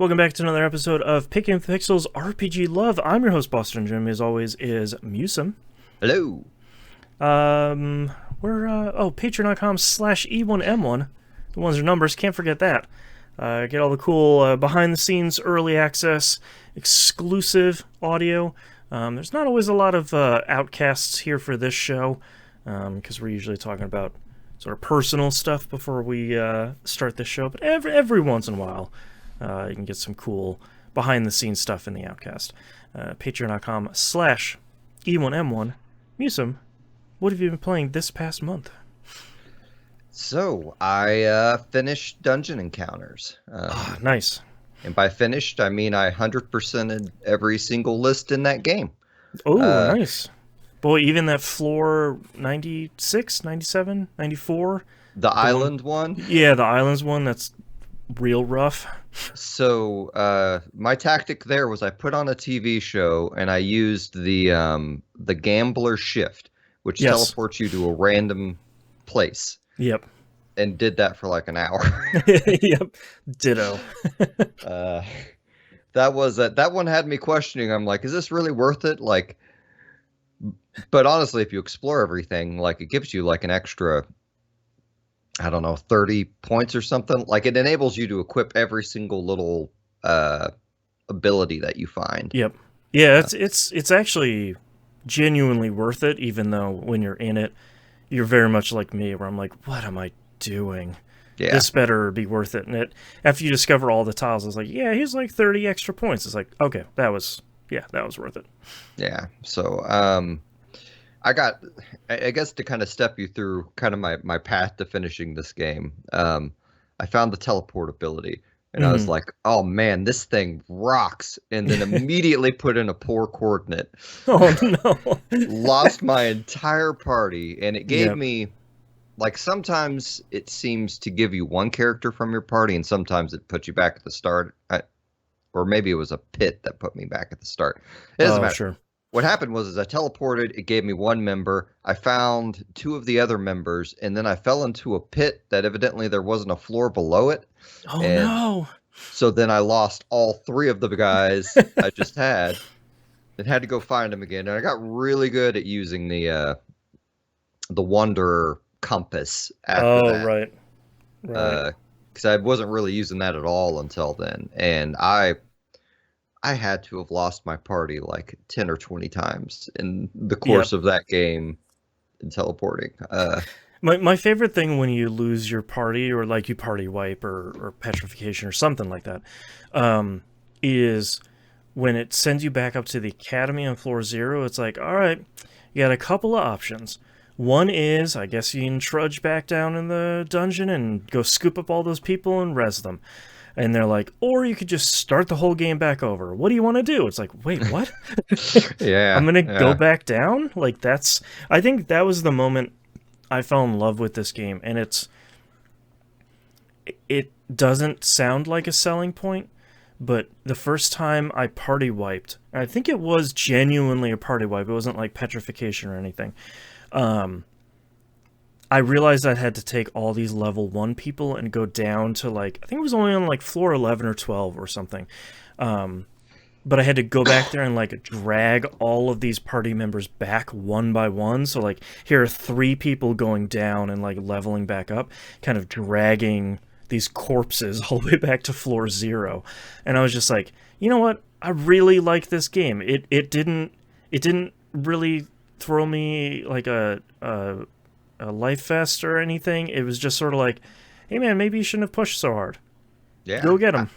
Welcome back to another episode of Picking the Pixels RPG Love. I'm your host, Boston Jim. As always, is Musum. Hello. We're patreon.com/E1M1. The ones are numbers. Can't forget that. Get all the cool behind-the-scenes, early access, exclusive audio. There's not always a lot of outcasts here for this show, because we're usually talking about sort of personal stuff before we start this show. But every once in a while, you can get some cool behind-the-scenes stuff in the Outcast. Patreon.com/E1M1. Musum, what have you been playing this past month? So, I finished Dungeon Encounters. Nice. And by finished, I mean I 100%ed every single list in that game. Oh, nice. Boy, even that floor 96, 97, 94? The island one? Yeah, the islands one, that's real rough. So, my tactic there was I put on a TV show and I used the gambler shift, which teleports you to a random place. Yep. And did that for like an hour. Yep. Ditto. That one had me questioning. I'm like, is this really worth it? Like, but honestly, if you explore everything, like it gives you like an extra, I don't know, 30 points or something. Like it enables you to equip every single little ability that you find. Yep. Yeah, it's actually genuinely worth it, even though when you're in it, you're very much like me, where I'm like, what am I doing? Yeah. This better be worth it. And after you discover all the tiles, it's like, yeah, here's like 30 extra points. It's like, okay, that was worth it. Yeah. So, I guess to kind of step you through kind of my path to finishing this game, I found the teleport ability. And I was like, oh man, this thing rocks. And then immediately put in a poor coordinate. Oh no. Lost my entire party. And it gave me, like, sometimes it seems to give you one character from your party, and sometimes it puts you back at the start. Or maybe it was a pit that put me back at the start. It doesn't matter. Sure. What happened was I teleported, it gave me one member, I found two of the other members, and then I fell into a pit that evidently there wasn't a floor below it. Oh no. So then I lost all three of the guys I just had and had to go find them again. And I got really good at using the Wanderer compass after that. Right. Because I wasn't really using that at all until then. And I had to have lost my party like 10 or 20 times in the course of that game in teleporting. My favorite thing when you lose your party, or like you party wipe or petrification or something like that, is when it sends you back up to the academy on floor 0. It's like, all right, you got a couple of options. One is, I guess you can trudge back down in the dungeon and go scoop up all those people and res them. And they're like, or you could just start the whole game back over. What do you want to do? It's like, wait, what? I'm going to go back down? Like, I think that was the moment I fell in love with this game. And it doesn't sound like a selling point, but the first time I party wiped, and I think it was genuinely a party wipe. It wasn't like petrification or anything. I realized I had to take all these level 1 people and go down to like, I think it was only on like floor 11 or 12 or something. But I had to go back there and like drag all of these party members back one by one. So like here are 3 people going down and like leveling back up, kind of dragging these corpses all the way back to floor 0. And I was just like, you know what? I really like this game. It didn't really throw me like a life vest or anything. It was just sort of like, hey man, maybe you shouldn't have pushed so hard. Yeah, go get him.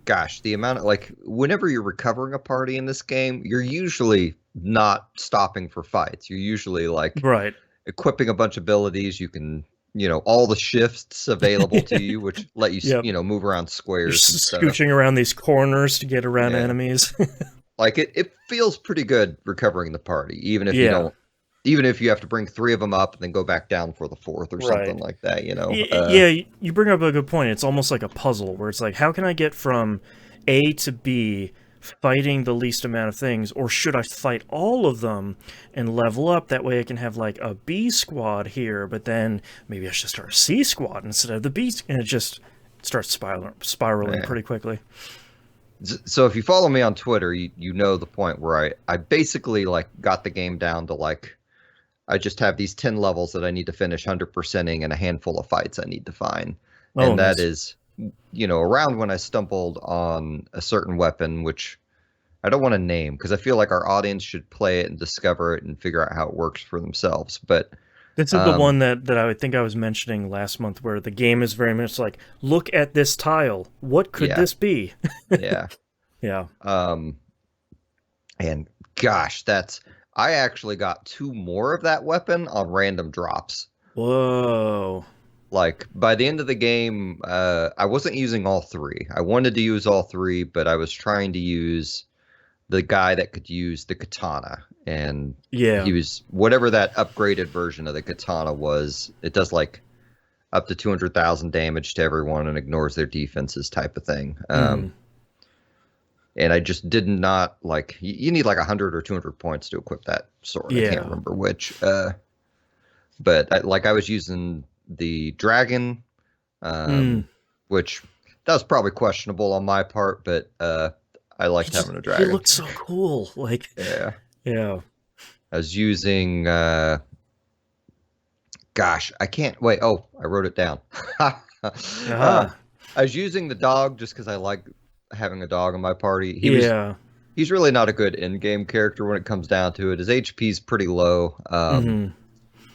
Gosh, the amount of, like, whenever you're recovering a party in this game, you're usually not stopping for fights. You're usually like equipping a bunch of abilities. You can, all the shifts available to you, which let you, move around squares. You're scooching around these corners to get around enemies. Like it feels pretty good recovering the party, even if even if you have to bring 3 of them up and then go back down for the 4th or something like that, you bring up a good point. It's almost like a puzzle where it's like, how can I get from A to B fighting the least amount of things, or should I fight all of them and level up? That way I can have like a B squad here, but then maybe I should start a C squad instead of the B. And starts spiraling Yeah. pretty quickly. So if you follow me on Twitter, you know the point where I basically like got the game down to like I just have these 10 levels that I need to finish 100%ing and a handful of fights I need to find. Oh, And that nice. is, around when I stumbled on a certain weapon, which I don't want to name because I feel like our audience should play it and discover it and figure out how it works for themselves. But This is the um, one that I think I was mentioning last month, where the game is very much like, look at this tile. What could yeah, this be? yeah. Yeah. Um, and gosh, I actually got two more of that weapon on random drops. Whoa. Like by the end of the game, I wasn't using all three. I wanted to use all three, but I was trying to use the guy that could use the katana, and Yeah. he was whatever that upgraded version of the katana was. It does like up to 200,000 damage to everyone and ignores their defenses, type of thing. Mm. And I just did not like. You need like 100 or 200 points to equip that sword. I can't Yeah. remember which. But I was using the dragon, Mm. which that was probably questionable on my part, but I liked having a He dragon. looked so cool. Like, Yeah. yeah. I was using gosh, I can't wait. Oh, I wrote it down. Ah. I was using the dog just because I like having a dog in my party. Yeah. He's really not a good in-game character when it comes down to it. His HP's pretty low. Mm-hmm.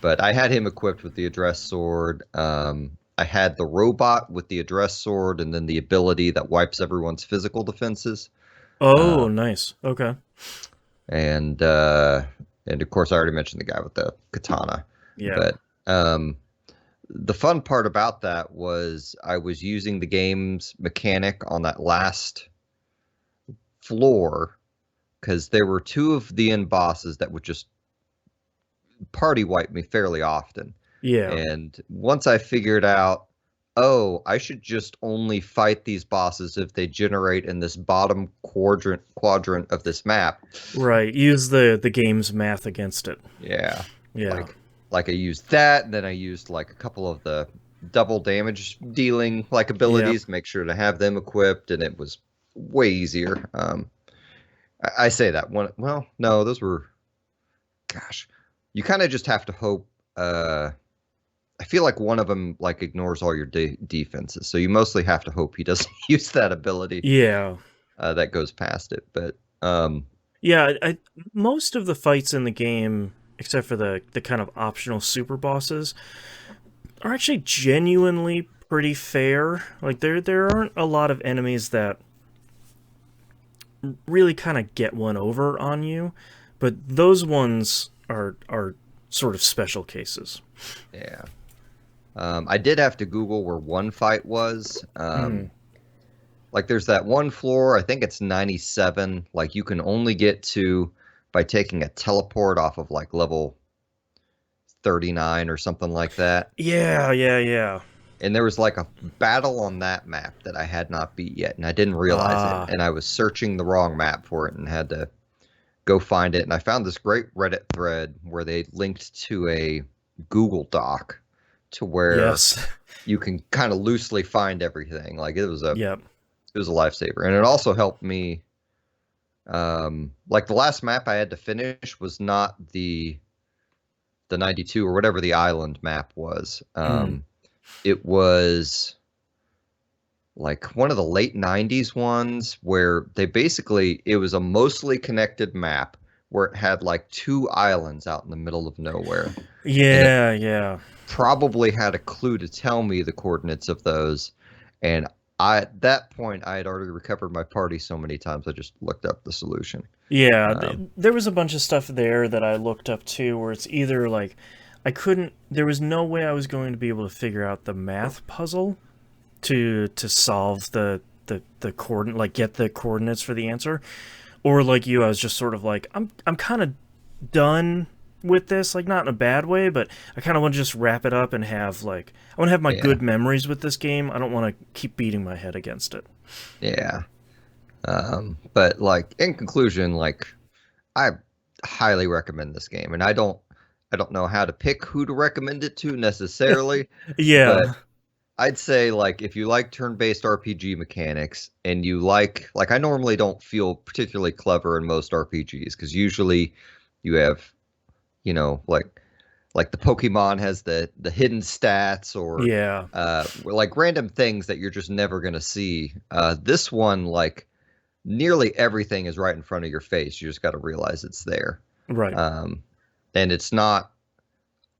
But I had him equipped with the address sword. I had the robot with the address sword, and then the ability that wipes everyone's physical defenses. Oh, Um, nice. Okay. and of course, I already mentioned the guy with the katana. Yeah. But the fun part about that was I was using the game's mechanic on that last floor because there were two of the end bosses that would just party wipe me fairly often. Yeah. And once I figured out, oh, I should just only fight these bosses if they generate in this bottom quadrant of this map. Right. Use the game's math against it. Yeah. Yeah. Like I used that, and then I used like a couple of the double damage dealing like Yep. abilities, make sure to have them equipped, and it was way easier. I say that one. Well, no, those were. Gosh, you kind of just have to hope. I feel like one of them like ignores all your defenses, so you mostly have to hope he doesn't use that ability Yeah. that goes past it. But Yeah, most of the fights in the game, except for the kind of optional super bosses, are actually genuinely pretty fair. Like there aren't a lot of enemies that really kind of get one over on you, but those ones are sort of special cases. yeah, I did have to Google where one fight was. Mm. Like there's that one floor, I think it's 97. Like you can only get to by taking a teleport off of like level 39 or something like that. Yeah, yeah, yeah. And there was like a battle on that map that I had not beat yet, and I didn't realize it. Ah, And I was searching the wrong map for it and had to go find it. And I found this great Reddit thread where they linked to a Google Doc to where yes. you can kind of loosely find everything. Like Yep. it was a lifesaver, and it also helped me. Like the last map I had to finish was not the 92 or whatever the island map was. It was like one of the late 90s ones where it was a mostly connected map where it had like two islands out in the middle of nowhere. And it Yeah, yeah. probably had a clue to tell me the coordinates of those. And at that point, I had already recovered my party so many times, I just looked up the solution. Yeah, Um, there was a bunch of stuff there that I looked up too, where it's either like there was no way I was going to be able to figure out the math puzzle to solve the coordinate, like get the coordinates for the answer, or like you, I was just sort of like, I'm kind of done with this, like not in a bad way, but I kind of want to just wrap it up and have like I want to have my yeah, good memories with this game. I don't want to keep beating my head against it. yeah. But like in conclusion, like I highly recommend this game, and I don't know how to pick who to recommend it to necessarily, but Yeah. I'd say like if you like turn-based RPG mechanics and you like I normally don't feel particularly clever in most RPGs because usually you have, like the Pokemon has the hidden stats or Yeah, like random things that you're just never gonna see. This one, like nearly everything is right in front of your face. You just got to realize it's there. right. Um, and it's not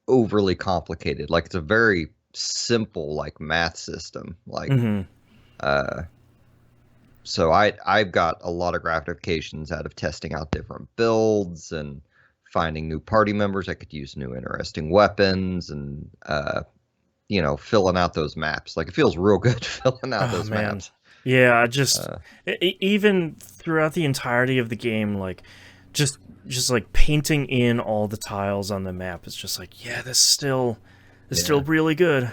overly complicated. Like it's a very simple like math system. Hmm. Uh, so I've got a lot of gratifications out of testing out different builds and finding new party members that could use new interesting weapons and filling out those maps. Like it feels real good filling out Oh those man, maps. yeah. I just Uh, even throughout the entirety of the game, like just just like painting in all the tiles on the map is just like, yeah, this is still yeah. really good.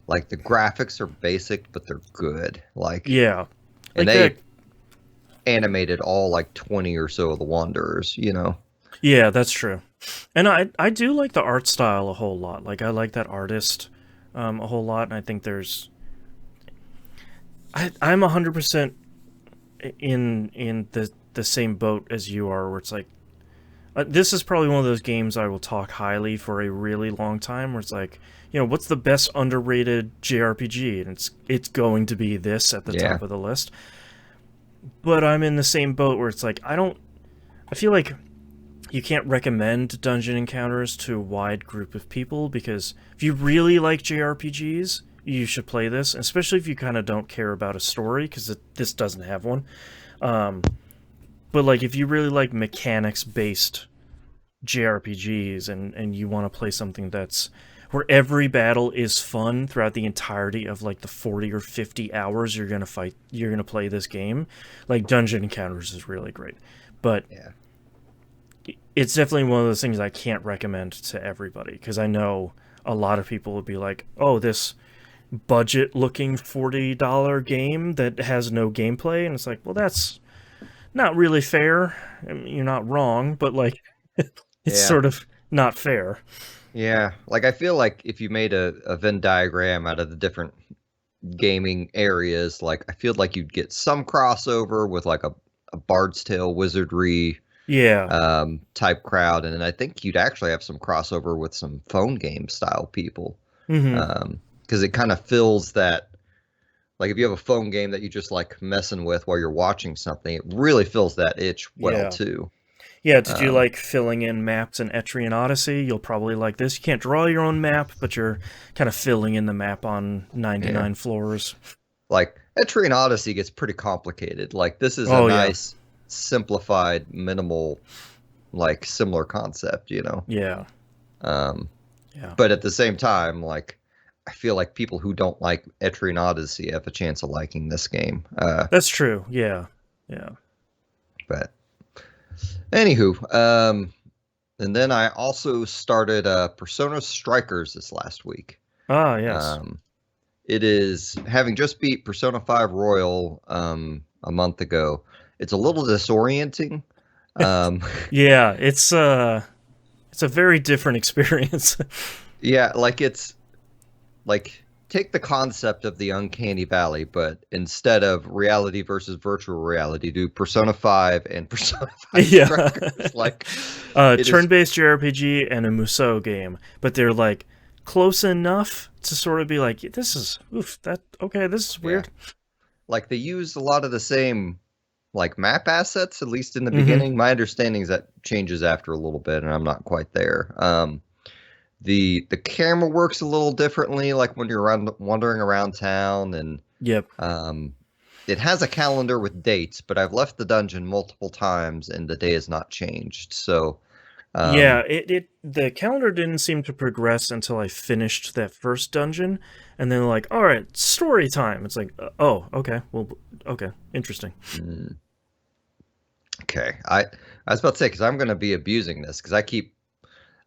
Like the graphics are basic, but they're good. Yeah, And like that. they animated all like 20 or so of the Wanderers. Yeah, that's true. And I do like the art style a whole lot. Like I like that artist a whole lot, and I think I'm 100% in the same boat as you are, where it's like this is probably one of those games I will talk highly for a really long time. Where it's like, what's the best underrated JRPG, and it's going to be this at the Yeah. top of the list. But I'm in the same boat where it's like I feel like you can't recommend dungeon encounters to a wide group of people because if you really like JRPGs, you should play this, especially if you kind of don't care about a story because this doesn't have one. Um, but like if you really like mechanics based JRPGs and you want to play something that's where every battle is fun throughout the entirety of like the 40 or 50 hours you're going to play this game, like Dungeon Encounters is really great. But Yeah. it's definitely one of those things I can't recommend to everybody because I know a lot of people would be like, "Oh, this budget looking $40 game that has no gameplay." And it's like, "Well, that's not really fair. I mean, you're not wrong, but like it's Yeah. sort of not fair." Yeah. Like I feel like if you made a Venn diagram out of the different gaming areas, like I feel like you'd get some crossover with like a Bard's Tale wizardry Yeah. type crowd, and then I think you'd actually have some crossover with some phone game style people. Mhm. Because it kind of fills that, like if you have a phone game that you just like messing with while you're watching something, it really fills that itch well Yeah. too. Yeah, did you Um, like filling in maps in Etrian Odyssey? You'll probably like this. You can't draw your own map, but you're kind of filling in the map on yeah. 99 floors. Like Etrian Odyssey gets pretty complicated. Like this is a Oh yeah. nice, simplified, minimal, like similar concept. Yeah. Um, Yeah. but at the same time, like I feel like people who don't like Etrian Odyssey have a chance of liking this game. That's true. Yeah. Yeah. But anywho, and then I also started Persona Strikers this last week. Ah, yes. Um, it is having just beat Persona 5 Royal a month ago. It's a little disorienting. Um, Yeah, it's a very different experience. yeah, like it's like take the concept of the uncanny valley, but instead of reality versus virtual reality, do Persona 5 and Persona 5 Yeah. Strikers. Like it is, Turn-based JRPG and a Musou game, but they're like close enough to sort of be like, this is this is yeah. weird. Like they use a lot of the same like map assets, at least in the Hmm. beginning. My understanding is that changes after a little bit, and I'm not quite there. The camera works a little differently, like when you're wandering around town, and Yep. um, it has a calendar with dates. But I've left the dungeon multiple times, and the day has not changed. So, Yeah, um, the calendar didn't seem to progress until I finished that first dungeon, and then like, all right, story time. It's like, oh, okay, well, okay, interesting. mm, okay. I was about to say because I'm going to be abusing this because I keep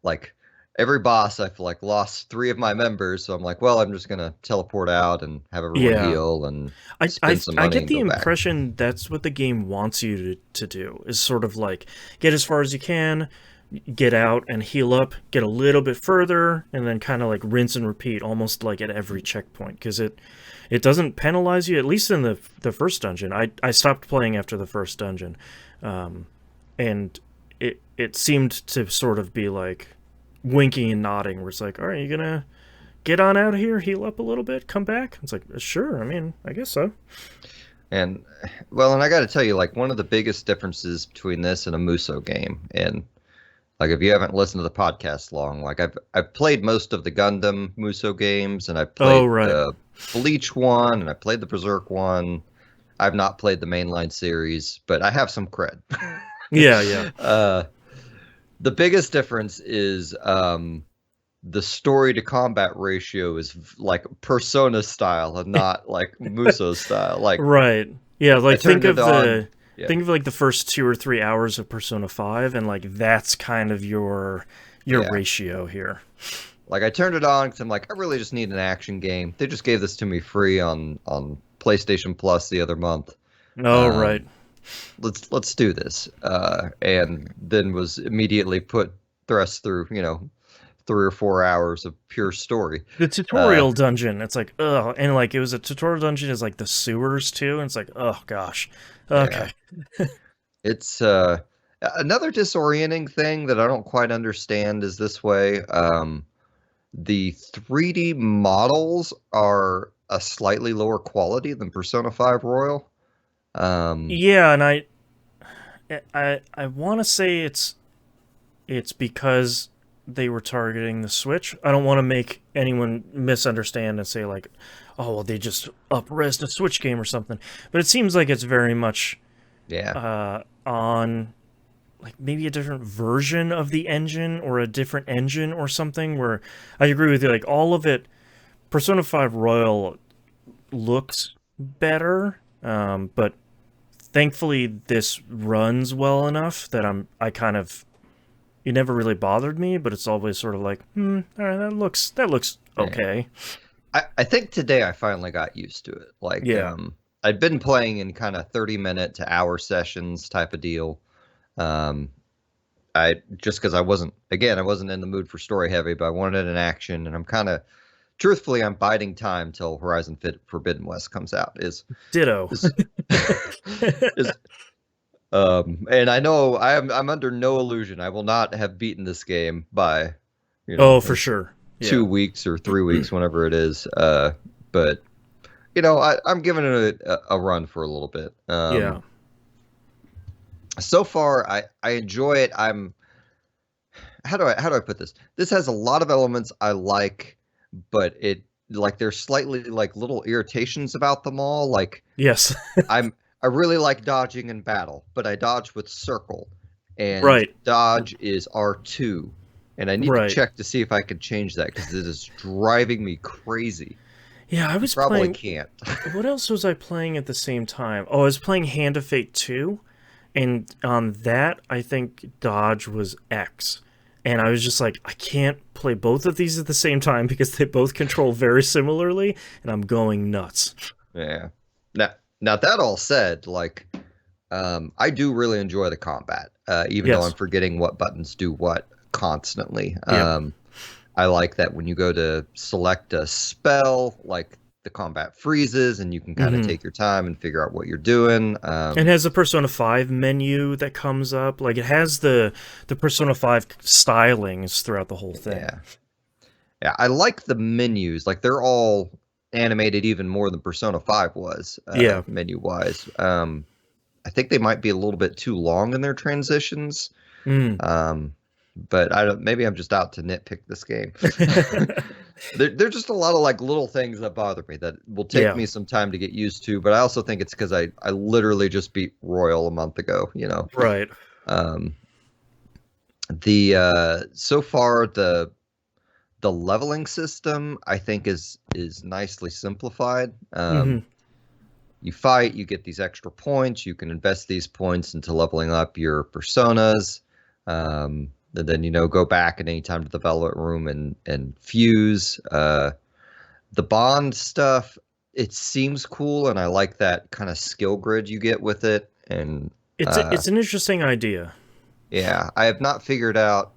like every boss I've like lost three of my members, so I'm like, well, I'm just gonna teleport out and have everyone Yeah, heal and I, I spend some I money get and the go back. impression that's what the game wants you to do is sort of like get as far as you can, get out and heal up, get a little bit further, and then kind of like rinse and repeat, almost like at every checkpoint, because it doesn't penalize you. At least in the first dungeon, I stopped playing after the first dungeon, and it seemed to sort of be like winking and nodding, where it's like, all right, you gonna get on out of here, heal up a little bit, come back. It's like, sure. I mean, I guess so. And well, and I got to tell you, like one of the biggest differences between this and a Muso game, and like if you haven't listened to the podcast long, like I've played most of the Gundam Muso games, and I've Oh, played right. the Bleach one, and I played the Berserk one. I've not played the mainline series, but I have some cred. Yeah, yeah. uh, the biggest difference is the story to combat ratio is like Persona style and not like Muso style. Like Right. Yeah, I like turned it on. Yeah. think of like the first 2 or 3 hours of Persona 5, and like that's kind of your Yeah. ratio here. Like I turned it on because I'm like, I really just need an action game. They just gave this to me free on PlayStation Plus the other month. Oh, right. Um, let's do this. And then was immediately thrust through, 3 or 4 hours of pure story. The Uh, tutorial dungeon, it's like, ugh, and like it was a tutorial dungeon is like the sewers too, and it's like, oh gosh. yeah, Okay. it's another disorienting thing that I don't quite understand is this way. The 3D models are a slightly lower quality than Persona 5 Royal. Um, Yeah, and I want to say it's because they were targeting the Switch. I don't want to make anyone misunderstand and say like, oh well, they just up-res the Switch game or something. But it seems like it's very much yeah, on like maybe a different version of the engine or a different engine or something. Where I agree with you, like all of it. Persona 5 Royal looks better, but thankfully this runs well enough that I kind of it never really bothered me, but it's always sort of like, all right, that looks yeah. okay. I think today I finally got used to it. Like, Yeah, I'd been playing in kind of 30-minute to hour sessions type of deal. Um, I just because I wasn't in the mood for story heavy, but I wanted an action, and I'm kind of, truthfully, I'm biding time till Forbidden West comes out. ditto. Is is and I know I'm under no illusion. I will not have beaten this game by, Oh, for in sure. Yeah, 2 weeks or 3 weeks, whenever it is. But I'm giving it a run for a little bit. yeah. So far, I enjoy it. How do I put this? This has a lot of elements I like, but there's slightly like little irritations about them all. Like Yes. I really like dodging in battle, but I dodge with circle, and Right. dodge is R2, and I need to Right. check to see if I can change that because it is driving me crazy. Yeah, I You was probably playing. can't. What else was I playing at the same time? Oh, I was playing Hand of Fate 2, and on that, I think dodge was X. And I was just like, I can't play both of these at the same time because they both control very similarly, and I'm going nuts. Yeah. Now that all said, like, I do really enjoy the combat, even though I'm Yes. forgetting what buttons do what constantly. Yep. I like that when you go to select a spell, like the combat freezes and you can kind of Hmm. take your time and figure out what you're doing. It has a Persona 5 menu that comes up. Like it has the Persona 5 stylings throughout the whole thing. Yeah. Yeah, I like the menus. Like they're all animated even more than Persona 5 was, Yeah. menu wise. I think they might be a little bit too long in their transitions. Mm. Um, but I don't. Maybe I'm just out to nitpick this game. There's just a lot of like little things that bother me that will take Yeah. me some time to get used to. But I also think it's because I literally just beat Royal a month ago. Right. Um, the so far the leveling system I think is nicely simplified. Hmm. You fight, you get these extra points. You can invest these points into leveling up your personas. And then go back at any time to the development room and fuse. The bond stuff, it seems cool, and I like that kind of skill grid you get with it. And It's uh, it's an interesting idea. Yeah, I have not figured out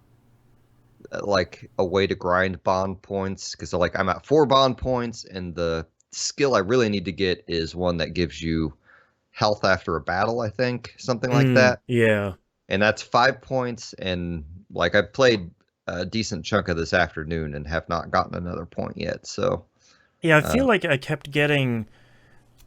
like a way to grind bond points because like I'm at 4 bond points, and the skill I really need to get is one that gives you health after a battle, I think, something like that. Yeah. And that's 5 points. And like I played a decent chunk of this afternoon and have not gotten another point yet. So, Yeah, I uh, feel like I kept getting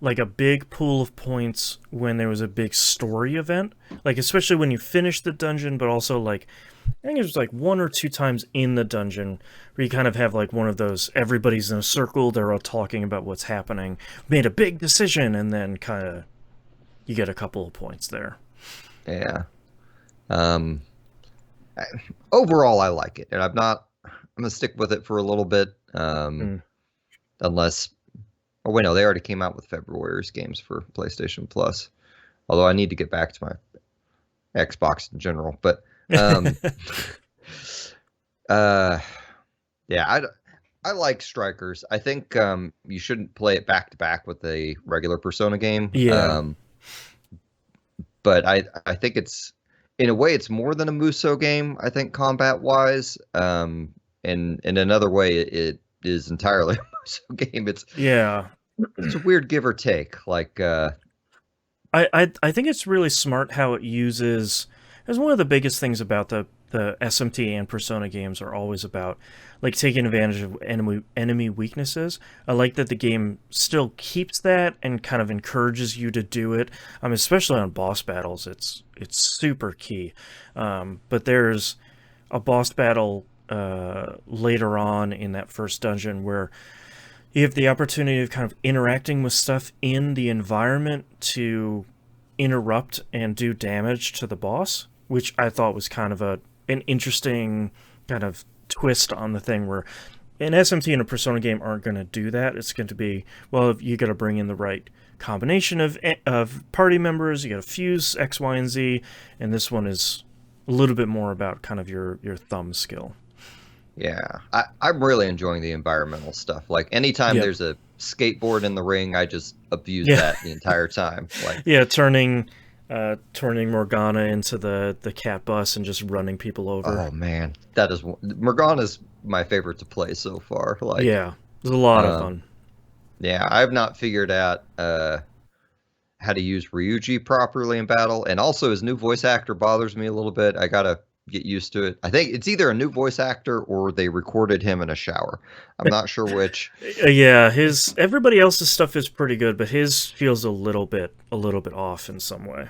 like a big pool of points when there was a big story event. Like especially when you finish the dungeon, but also like I think it was like one or two times in the dungeon where you kind of have like one of those everybody's in a circle, they're all talking about what's happening, made a big decision, and then kind of you get a couple of points there. yeah. Um, I, Overall, I like it, and I'm gonna stick with it for a little bit. Mm. Unless, oh wait, no, they already came out with February's games for PlayStation Plus. Although I need to get back to my Xbox in general, but um, uh, yeah, I like Strikers. I think you shouldn't play it back to back with a regular Persona game. Yeah. But I think it's in a way it's more than a Muso game. I think combat wise, and in another way it is entirely a Muso game. Yeah. It's a weird give or take. Like I think it's really smart how it uses. As one of the biggest things about the SMT and Persona games are always about like taking advantage of enemy weaknesses. I like that the game still keeps that and kind of encourages you to do it. Especially on boss battles, it's super key. But there's a boss battle later on in that first dungeon where you have the opportunity of kind of interacting with stuff in the environment to interrupt and do damage to the boss, which I thought was kind of an interesting kind of twist on the thing where an SMT and a Persona game aren't going to do that. It's going to be, well, you got to bring in the right combination of party members, you got to fuse X, Y, and Z, and this one is a little bit more about kind of your thumb skill. yeah, I'm really enjoying the environmental stuff. Like anytime Yep. there's a skateboard in the ring, I just abuse Yeah. that the entire time. Like Yeah, turning Morgana into the cat bus and just running people over. oh man, that is Morgana's my favorite to play so far. Like, Yeah, it was a lot of um, fun. yeah, I've not figured out how to use Ryuji properly in battle, and also his new voice actor bothers me a little bit. I gotta get used to it. I think it's either a new voice actor or they recorded him in a shower. I'm not sure which. Yeah, his everybody else's stuff is pretty good, but his feels a little bit off in some way.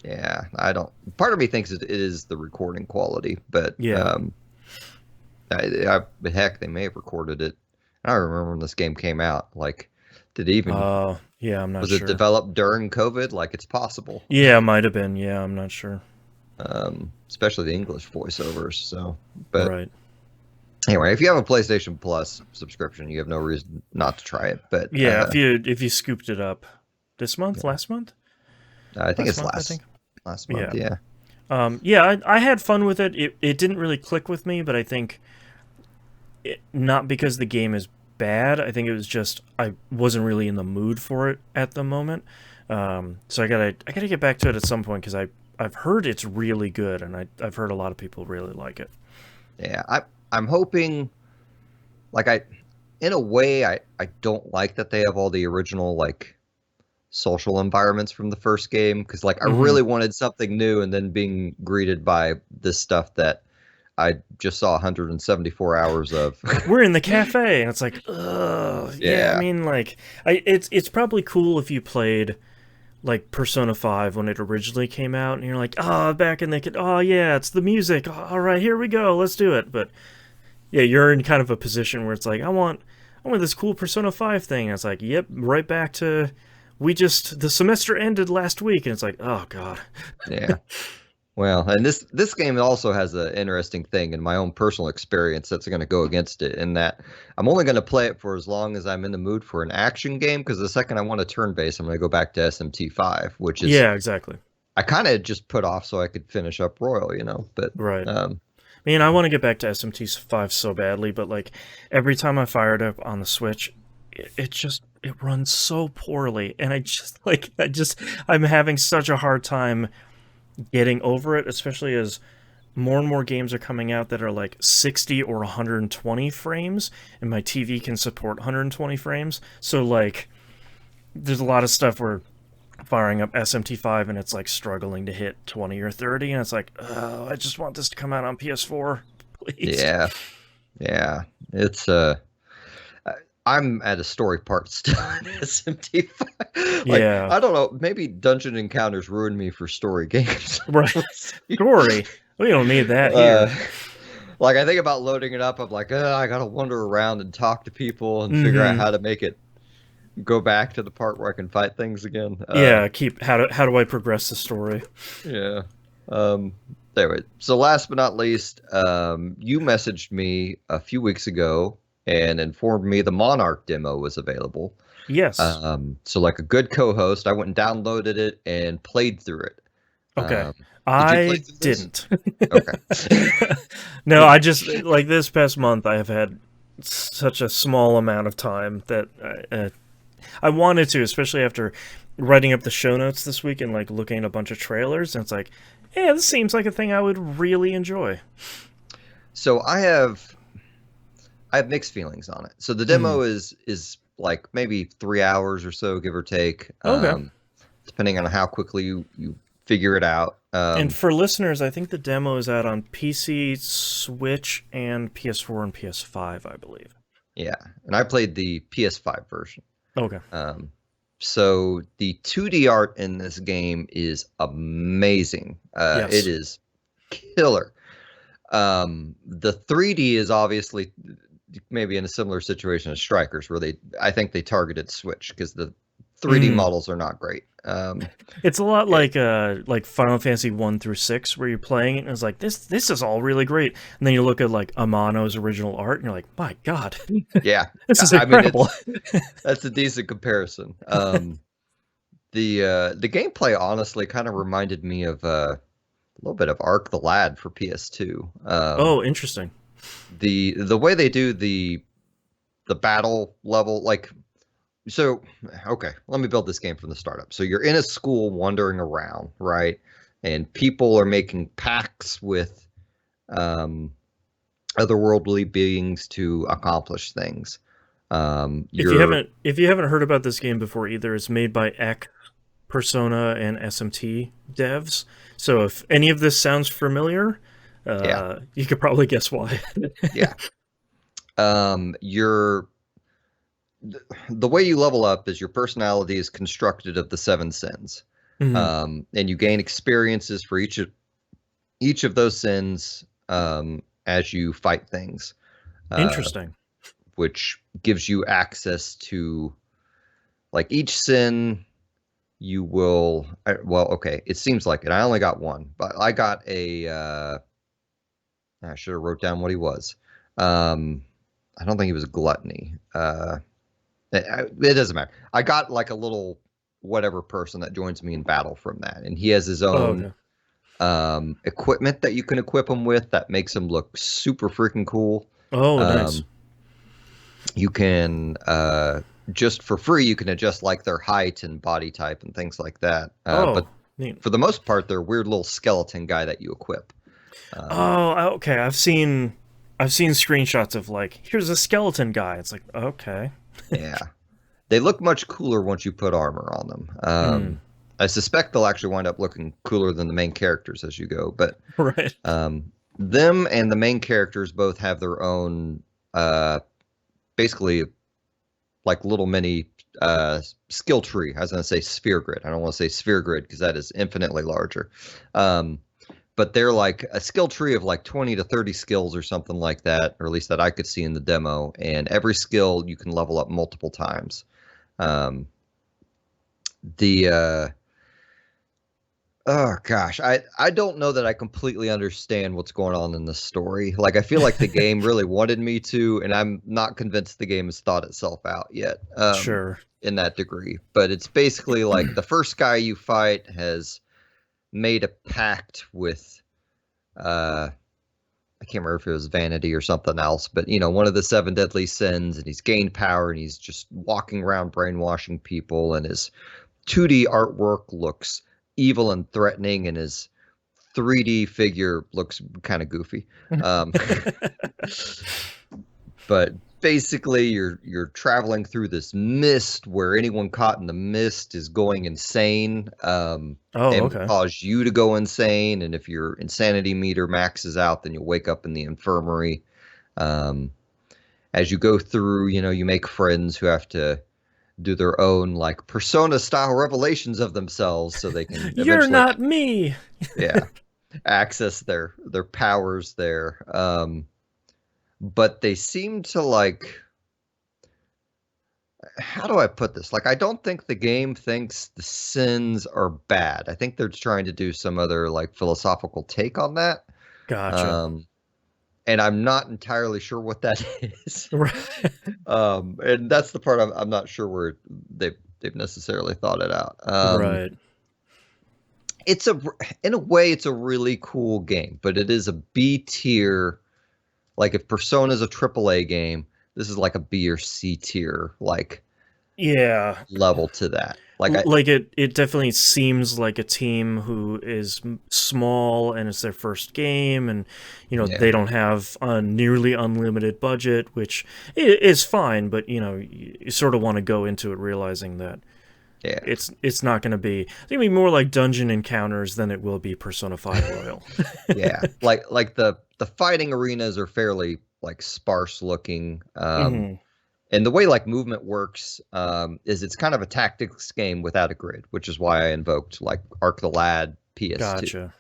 Yeah, I don't. Part of me thinks it is the recording quality, but Yeah. heck, they may have recorded it. I don't remember when this game came out. Like, did it even Yeah, I'm not was it sure. developed during COVID? Like, it's possible. Yeah, might have been. Yeah, I'm not sure. Especially the English voiceovers. So, but Right. anyway, if you have a PlayStation Plus subscription, you have no reason not to try it. But Yeah, if you scooped it up this month, yeah, last month, I think last it's month, I think. last month. Yeah. Yeah, Yeah, I had fun with it. It didn't really click with me, but I think not because the game is bad. I think it was just I wasn't really in the mood for it at the moment. So I gotta get back to it at some point because I've heard it's really good and I've heard a lot of people really like it. yeah. I'm hoping. Like in a way, I don't like that they have all the original like social environments from the first game because like I Hmm. really wanted something new, and then being greeted by this stuff that I just saw 174 hours of. We're in the cafe and it's like, ugh, yeah. I Yeah, mean, like, it's probably cool if you played like Persona 5 when it originally came out and you're like, oh, back in the oh yeah, it's the music. All right, here we go, let's do it. But yeah, you're in kind of a position where it's like, I want this cool Persona 5 thing. And it's like, yep, right back to the semester ended last week, and it's like, oh god. yeah. Well, and this game also has an interesting thing in my own personal experience that's going to go against it, in that I'm only going to play it for as long as I'm in the mood for an action game. Because the second I want a turn based, I'm going to go back to SMT5, which is Yeah, exactly. I kind of just put off so I could finish up Royal, But Right. um, Man, I want to get back to SMT5 so badly, but like every time I fire it up on the Switch, it runs so poorly, and I'm having such a hard time getting over it, especially as more and more games are coming out that are like 60 or 120 frames, and my TV can support 120 frames. So like, there's a lot of stuff where firing up SMT5 and it's like struggling to hit 20 or 30, and it's like, oh, I just want this to come out on PS4, please. Yeah, yeah. It's I'm at a story part still in SMT5. Like, Yeah, I don't know, maybe Dungeon Encounters ruined me for story games. right. Story. We don't need that uh, here. like I think about loading it up. I'm like, I gotta wander around and talk to people and figure out Hmm. how to make it go back to the part where I can fight things again. Yeah, keep how do I progress the story? Yeah. Um, anyway, so last but not least, you messaged me a few weeks ago and informed me the Monarch demo was available. Yes. So like a good co-host, I went and downloaded it and played through it. Okay. Did you play I through this? didn't. Okay. No, I just like this past month I have had such a small amount of time that I wanted to, especially after writing up the show notes this week and like looking at a bunch of trailers, and it's like, yeah, this seems like a thing I would really enjoy. So I have mixed feelings on it. So the Hmm. demo is like maybe 3 hours or so, give or take, Okay. depending on how quickly you figure it out. And for listeners, I think the demo is out on PC, Switch, and PS4 and PS5, I believe. Yeah, and I played the PS5 version. Okay. Um, so the 2D art in this game is amazing. It Yes. is killer. The 3D is obviously maybe in a similar situation as Strikers, where I think they targeted Switch because the 3D Mm. models are not great. It's a lot it- like Final Fantasy 1 through 6, where you're playing it and it's like this is all really great, and then you look at like Amano's original art and you're like, my God, yeah, this is I mean incredible. that's a decent comparison. The gameplay honestly kind of reminded me of a little bit of Ark the Lad for PS2. Oh, interesting. The way they do the battle level, like, so okay, let me build this game from the startup. So you're in a school wandering around, right? And people are making pacts with um, otherworldly beings to accomplish things. You're If you haven't heard about this game before either, it's made by Ek, Persona, and SMT devs. So if any of this sounds familiar, Yeah, you could probably guess why. yeah. You're the way you level up is your personality is constructed of the seven sins, Mhm. and you gain experiences for each of those sins as you fight things, uh, Interesting. which gives you access to like each sin. You will well, okay. It seems like it. I only got one, but I got a. I should have wrote down what he was. Um, I don't think he was gluttony. It doesn't matter. I got like a little whatever person that joins me in battle from that, and he has his Oh, own okay. equipment that you can equip him with that makes him look super freaking cool. Oh, nice. Um, you can just for free you can adjust like their height and body type and things like that. But Oh, neat. for the most part, they're a weird little skeleton guy that you equip. Um, Oh, okay. I've seen screenshots of like, here's a skeleton guy. It's like, okay. yeah, they look much cooler once you put armor on them. Hmm. I suspect they'll actually wind up looking cooler than the main characters as you go, but Right. them and the main characters both have their own, basically like little mini skill tree. I was going to say sphere grid. I don't want to say sphere grid because that is infinitely larger. But they're like a skill tree of like 20 to 30 skills or something like that, or at least that I could see in the demo. And every skill you can level up multiple times. Um, the Oh gosh, I don't know that I completely understand what's going on in this story. Like I feel like the game really wanted me to, and I'm not convinced the game has thought itself out yet, Sure. in that degree. But it's basically like the first guy you fight has made a pact with I can't remember if it was vanity or something else, but you know, one of the seven deadly sins, and he's gained power and he's just walking around brainwashing people, and his 2D artwork looks evil and threatening, and his 3D figure looks kind of goofy. Um, but basically you're traveling through this mist where anyone caught in the mist is going insane, Oh, and will okay. cause you to go insane. And if your insanity meter maxes out, then you'll wake up in the infirmary. Um, as you go through, you make friends who have to do their own like persona style revelations of themselves so they can You're eventually, not me. yeah, access their powers there. But they seem to like, how do I put this? Like, I don't think the game thinks the sins are bad. I think they're trying to do some other like philosophical take on that. Gotcha. Um, and I'm not entirely sure what that is. Right. And that's the part I'm not sure where they've necessarily thought it out. Right. It's in a way, it's a really cool game, but it is a B tier. Like if Persona is a AAA game, this is like a B or C tier like Yeah. level to that. Like Like it definitely seems like a team who is small and it's their first game, and yeah, they don't have a nearly unlimited budget, which is fine, but you sort of want to go into it realizing that yeah, it's not going to be, it's going to be more like dungeon encounters than it will be Persona 5 Royal. yeah. Like the fighting arenas are fairly like sparse looking. Hmm. And the way like movement works is it's kind of a tactics game without a grid, which is why I invoked like Ark the Lad PS2. Gotcha.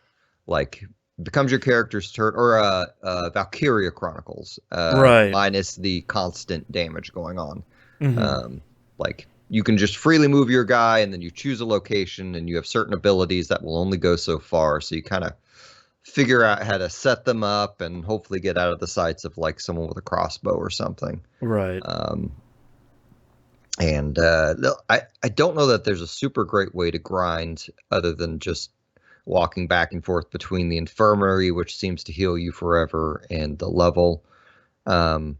Like becomes your character's turn, or Valkyria Chronicles, Right. minus the constant damage going on. Hmm. Um, like you can just freely move your guy, and then you choose a location, and you have certain abilities that will only go so far. So you kind of figure out how to set them up and hopefully get out of the sights of like someone with a crossbow or something. Right. Um, and I don't know that there's a super great way to grind other than just walking back and forth between the infirmary, which seems to heal you forever, and the level. Um,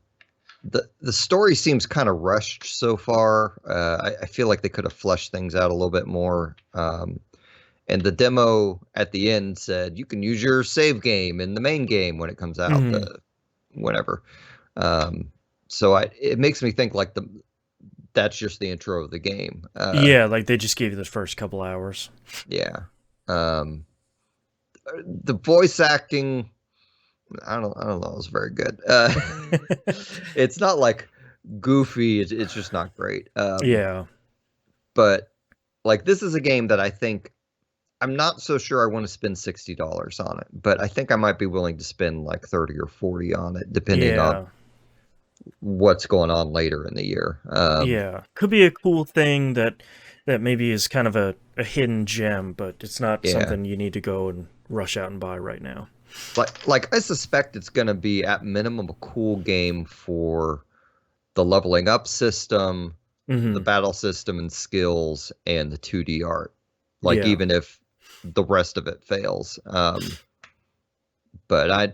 the story seems kind of rushed so far. I feel like they could have fleshed things out a little bit more. And the demo at the end said you can use your save game in the main game when it comes out, Hmm. the whenever. Um, so it makes me think like that's just the intro of the game. Yeah, like they just gave you the first couple hours. Yeah. Um, the voice acting, I don't know, it's very good. It's not like goofy. It's just not great. Yeah. But like this is a game that I think I'm not so sure I want to spend $60 on it, but I think I might be willing to spend like 30 or 40 on it, depending on Yeah. what's going on later in the year. Yeah, could be a cool thing that maybe is kind of a hidden gem, but it's not Yeah. something you need to go and rush out and buy right now. Like I suspect it's going to be at minimum a cool game for the leveling up system, the Hmm. battle system and skills, and the 2D art. Like Yeah. even if the rest of it fails. But I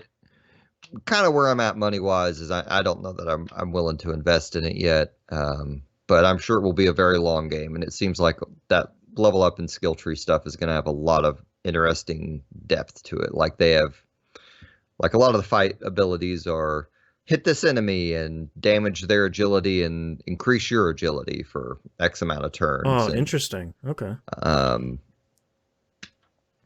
kind of where I'm at money wise is I don't know that I'm willing to invest in it yet. But I'm sure it will be a very long game, and it seems like that level up and skill tree stuff is going to have a lot of interesting depth to it. Like they have, like a lot of the fight abilities are hit this enemy and damage their agility and increase your agility for X amount of turns. Oh, And interesting. Okay. um,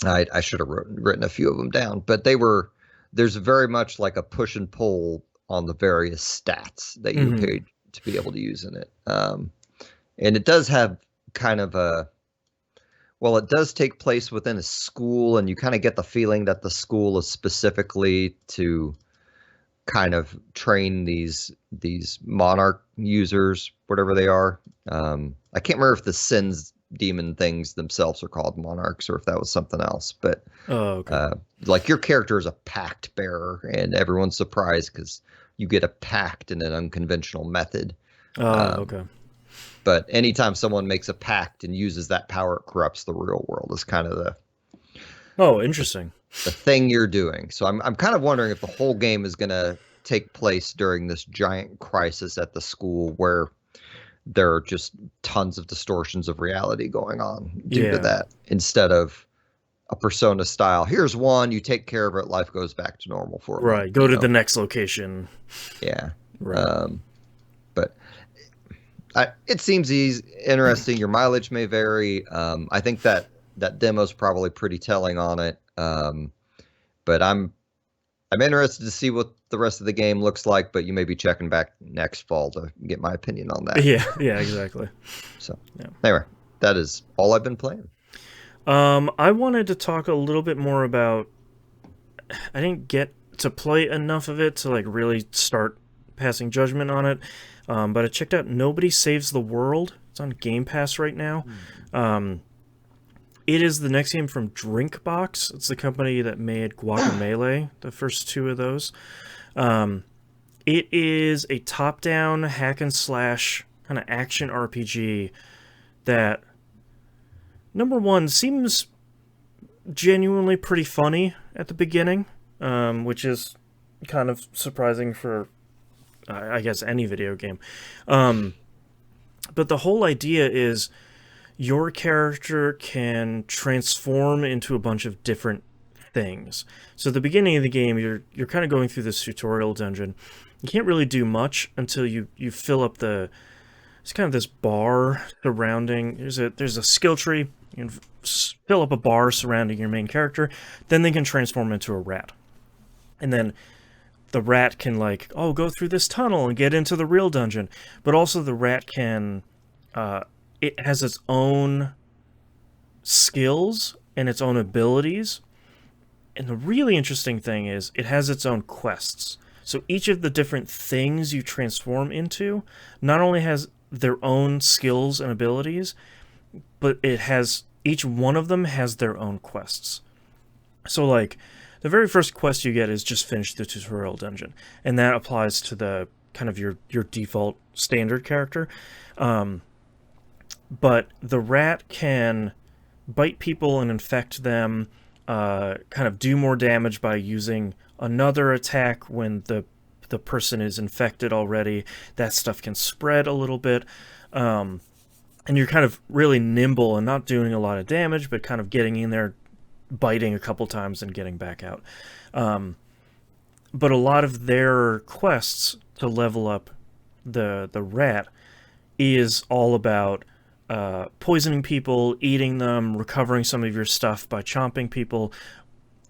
I should have written a few of them down, but there's very much like a push and pull on the various stats that you Hmm. paid to be able to use in it. And it does have kind of well, it does take place within a school, and you kind of get the feeling that the school is specifically to kind of train these Monark users, whatever they are. I can't remember if the Sins demon things themselves are called Monarchs or if that was something else, but Oh, okay. like your character is a pact bearer, and everyone's surprised because you get a pact in an unconventional method. Oh, Um, okay. but anytime someone makes a pact and uses that power, it corrupts the real world. Is kind of Oh, interesting. the thing you're doing. So I'm kind of wondering if the whole game is going to take place during this giant crisis at the school where there are just tons of distortions of reality going on due to Yeah. that, instead of a Persona style. Here's one, you take care of it, life goes back to normal for a month. Right. Go to the next location. Yeah. Right. But it seems interesting. Your mileage may vary. I think that demo's probably pretty telling on it. But I'm interested to see what the rest of the game looks like. But you may be checking back next fall to get my opinion on that. Yeah. Yeah. Exactly. So Yeah. anyway, that is all I've been playing. I wanted to talk a little bit more about. I didn't get to play enough of it to like really start passing judgment on it. But I checked out Nobody Saves the World. It's on Game Pass right now. It is the next game from Drinkbox. It's the company that made Guacamelee, the first two of those. It is a top-down hack and slash kind of action RPG that, number one, seems genuinely pretty funny at the beginning, which is kind of surprising for, I guess, any video game. But the whole idea is your character can transform into a bunch of different things. So at the beginning of the game, you're kind of going through this tutorial dungeon. You can't really do much until you fill up it's kind of this bar surrounding. There's a skill tree. You can fill up a bar surrounding your main character. Then they can transform into a rat, and then the rat can like, oh, go through this tunnel and get into the real dungeon. But also the rat can, it has its own skills and its own abilities. And the really interesting thing is it has its own quests. So each of the different things you transform into not only has their own skills and abilities, but each one of them has their own quests. So like the very first quest you get is just finish the tutorial dungeon, and that applies to the kind of your default standard character. But the rat can bite people and infect them, kind of do more damage by using another attack when the person is infected already. That stuff can spread a little bit. And you're kind of really nimble and not doing a lot of damage, but kind of getting in there, biting a couple times and getting back out. But a lot of their quests to level up the rat is all about poisoning people, eating them, recovering some of your stuff by chomping people,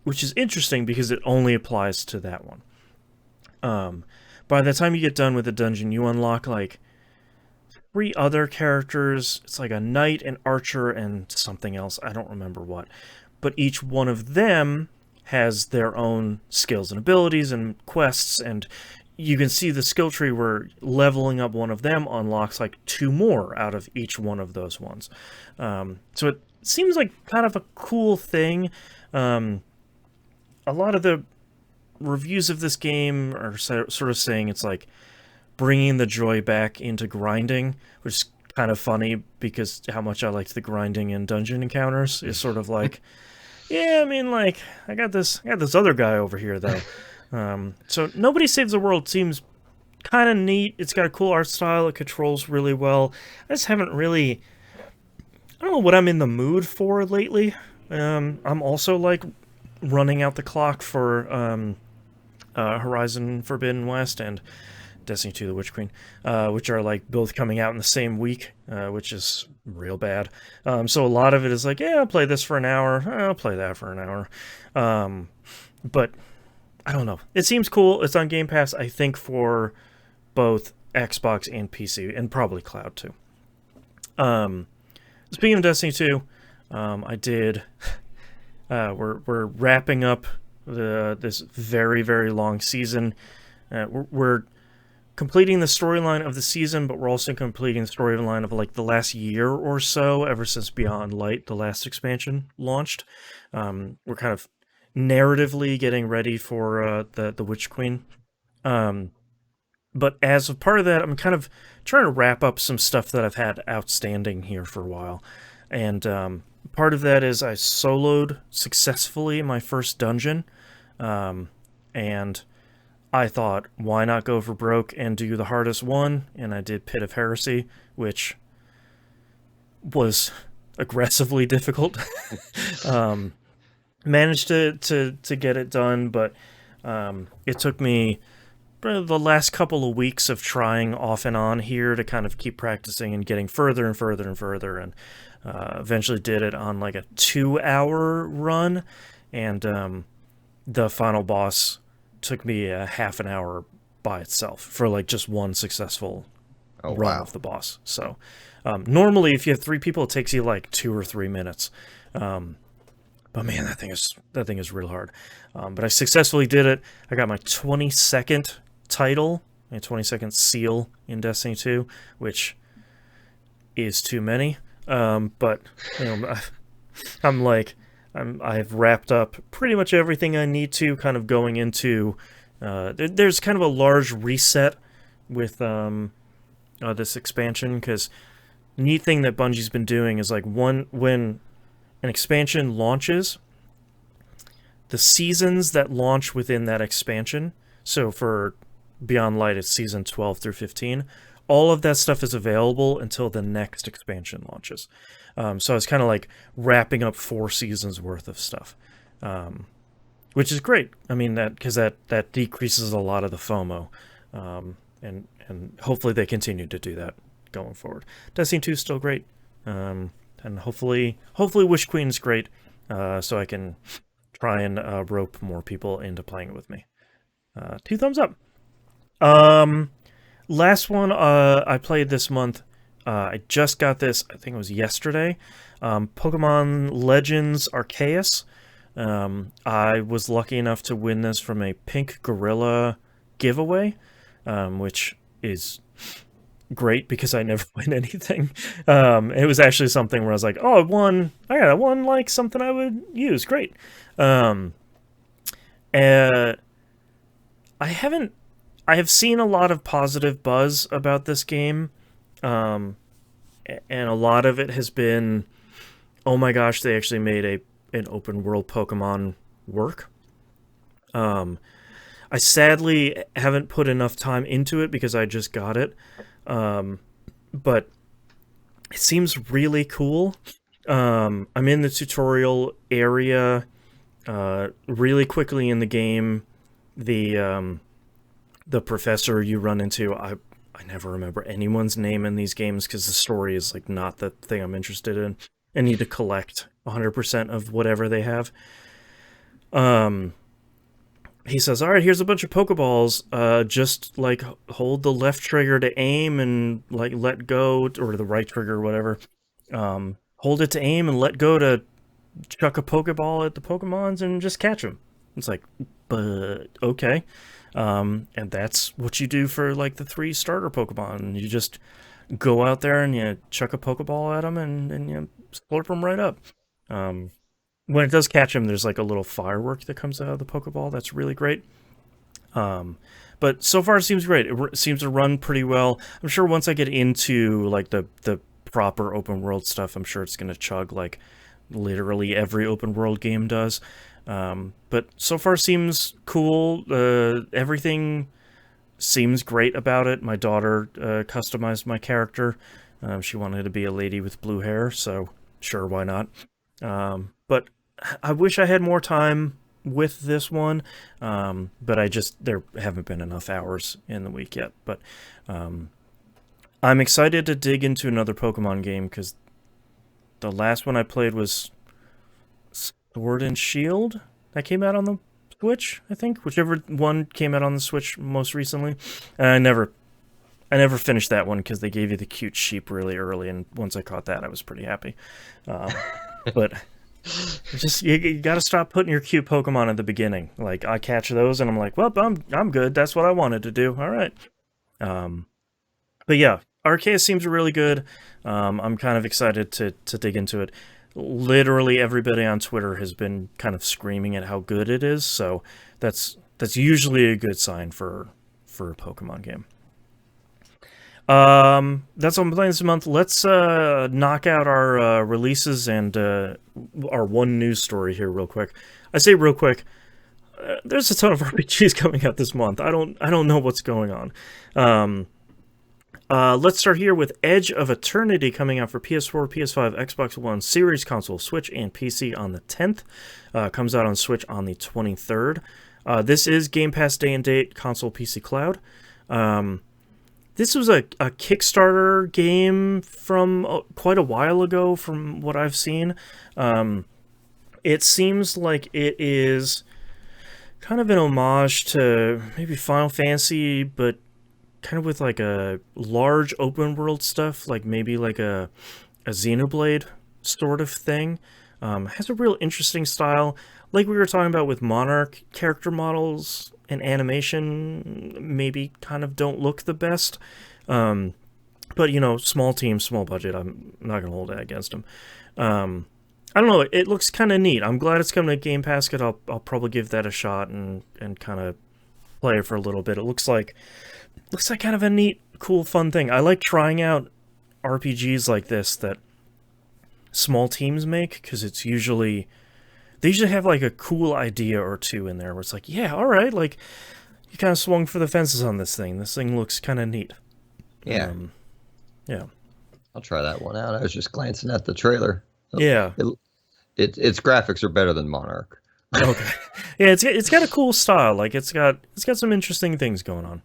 which is interesting because it only applies to that one. By the time you get done with the dungeon, you unlock like 3 other characters. It's like a knight, an archer, and something else. I don't remember what. But each one of them has their own skills and abilities and quests, and you can see the skill tree where leveling up one of them unlocks like 2 more out of each one of those ones. So it seems like kind of a cool thing. A lot of the reviews of this game are sort of saying it's like bringing the joy back into grinding, which is kind of funny because how much I liked the grinding in dungeon encounters is sort of like, yeah, I mean, like I got this other guy over here though. So Nobody Saves the World seems kind of neat. It's got a cool art style. It controls really well. I just haven't really, I don't know what I'm in the mood for lately. I'm also like running out the clock for Horizon Forbidden West and Destiny 2 The Witch Queen, which are like both coming out in the same week, which is real bad. So a lot of it is like, yeah, I'll play this for an hour. I'll play that for an hour. But I don't know. It seems cool. It's on Game Pass, I think, for both Xbox and PC, and probably cloud too. Speaking of Destiny 2, I did. We're wrapping up this very, very long season. We're completing the storyline of the season, but we're also completing the storyline of like the last year or so, ever since Beyond Light, the last expansion, launched. We're kind of narratively getting ready for the Witch Queen. But as a part of that, I'm kind of trying to wrap up some stuff that I've had outstanding here for a while. And part of that is I soloed successfully my first dungeon. And I thought, why not go for broke and do the hardest one? And I did Pit of Heresy, which was aggressively difficult. managed to get it done, but it took me the last couple of weeks of trying off and on here to kind of keep practicing and getting further and further and further, and eventually did it on like a 2-hour run, and the final boss took me a half an hour by itself for like just one successful Oh run wow. of the boss. So normally, if you have 3 people, it takes you like 2 or 3 minutes. Um, but man, that thing is real hard. But I successfully did it. I got my 22nd title, my 22nd seal in Destiny 2, which is too many. But you know, I'm like, I've wrapped up pretty much everything I need to. Kind of going into, there's kind of a large reset with this expansion, because neat thing that Bungie's been doing is like when an expansion launches, the seasons that launch within that expansion. So for Beyond Light, it's season 12 through 15. All of that stuff is available until the next expansion launches. So it's kind of like wrapping up 4 seasons worth of stuff, which is great. I mean, that decreases a lot of the FOMO, and hopefully they continue to do that going forward. Destiny 2 is still great, and hopefully Witch Queen's great, so I can try and rope more people into playing it with me. 2 thumbs up. Last one I played this month. I just got this, I think it was yesterday. Pokemon Legends Arcaeus. I was lucky enough to win this from a Pink Gorilla giveaway, which is great because I never win anything. It was actually something where I was like, oh, I won like something I would use. Great. I have seen a lot of positive buzz about this game. And a lot of it has been, oh my gosh, they actually made an open world Pokemon work. I sadly haven't put enough time into it because I just got it. But it seems really cool. I'm in the tutorial area. Really quickly in the game, the professor you run into, I never remember anyone's name in these games because the story is like not the thing I'm interested in. I need to collect 100% of whatever they have. He says, all right, here's a bunch of Pokeballs. Just like hold the left trigger to aim and like let go, or the right trigger or whatever. Hold it to aim and let go to chuck a Pokeball at the Pokemons and just catch them. It's like, but okay. And that's what you do for like the 3 starter Pokemon. You just go out there and you chuck a Pokeball at them and you slurp them right up. When it does catch them, there's like a little firework that comes out of the Pokeball. That's really great. But so far it seems great. It seems to run pretty well. I'm sure once I get into like the proper open world stuff, I'm sure it's going to chug like literally every open world game does. But so far seems cool. Everything seems great about it. My daughter customized my character. She wanted to be a lady with blue hair, so sure, why not? But I wish I had more time with this one. But there haven't been enough hours in the week yet. But I'm excited to dig into another Pokemon game because the last one I played was Sword and Shield. That came out on the Switch, I think. Whichever one came out on the Switch most recently. And I never finished that one because they gave you the cute sheep really early, and once I caught that, I was pretty happy. But just you got to stop putting your cute Pokemon at the beginning. Like I catch those, and I'm like, well, I'm good. That's what I wanted to do. All right. But yeah, Arcaeus seems really good. I'm kind of excited to dig into it. Literally everybody on Twitter has been kind of screaming at how good it is, so that's usually a good sign for a Pokemon game. That's what I'm playing this month. Let's knock out our releases and our one news story here real quick. I say real quick. There's a ton of RPGs coming out this month. I don't know what's going on. Let's start here with Edge of Eternity coming out for PS4, PS5, Xbox One, Series Console, Switch, and PC on the 10th. Comes out on Switch on the 23rd. This is Game Pass day and date, console, PC, cloud. This was a Kickstarter game from quite a while ago, from what I've seen. It seems like it is kind of an homage to maybe Final Fantasy, but kind of with like a large open world stuff, like maybe like a Xenoblade sort of thing. Has a real interesting style. Like we were talking about with Monarch, character models and animation maybe kind of don't look the best. But, you know, small team, small budget. I'm not going to hold that against them. I don't know. It looks kind of neat. I'm glad it's coming to Game Pass. I'll probably give that a shot and kind of play it for a little bit. It looks like kind of a neat, cool, fun thing. I like trying out RPGs like this that small teams make, because they usually have like a cool idea or two in there where it's like, yeah, all right, like you kind of swung for the fences on this thing. This thing looks kind of neat. Yeah. Yeah. I'll try that one out. I was just glancing at the trailer. Yeah. Its graphics are better than Monarch. Okay. Yeah, it's got a cool style. Like it's got some interesting things going on.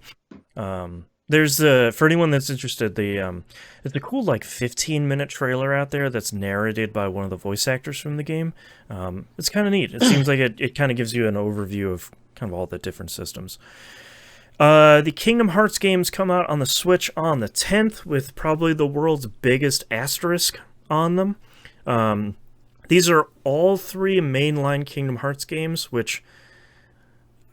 There's for anyone that's interested, it's a cool like 15-minute trailer out there that's narrated by one of the voice actors from the game. It's kind of neat. It seems like it kind of gives you an overview of kind of all the different systems. The Kingdom Hearts games come out on the Switch on the 10th with probably the world's biggest asterisk on them. These are all three mainline Kingdom Hearts games, which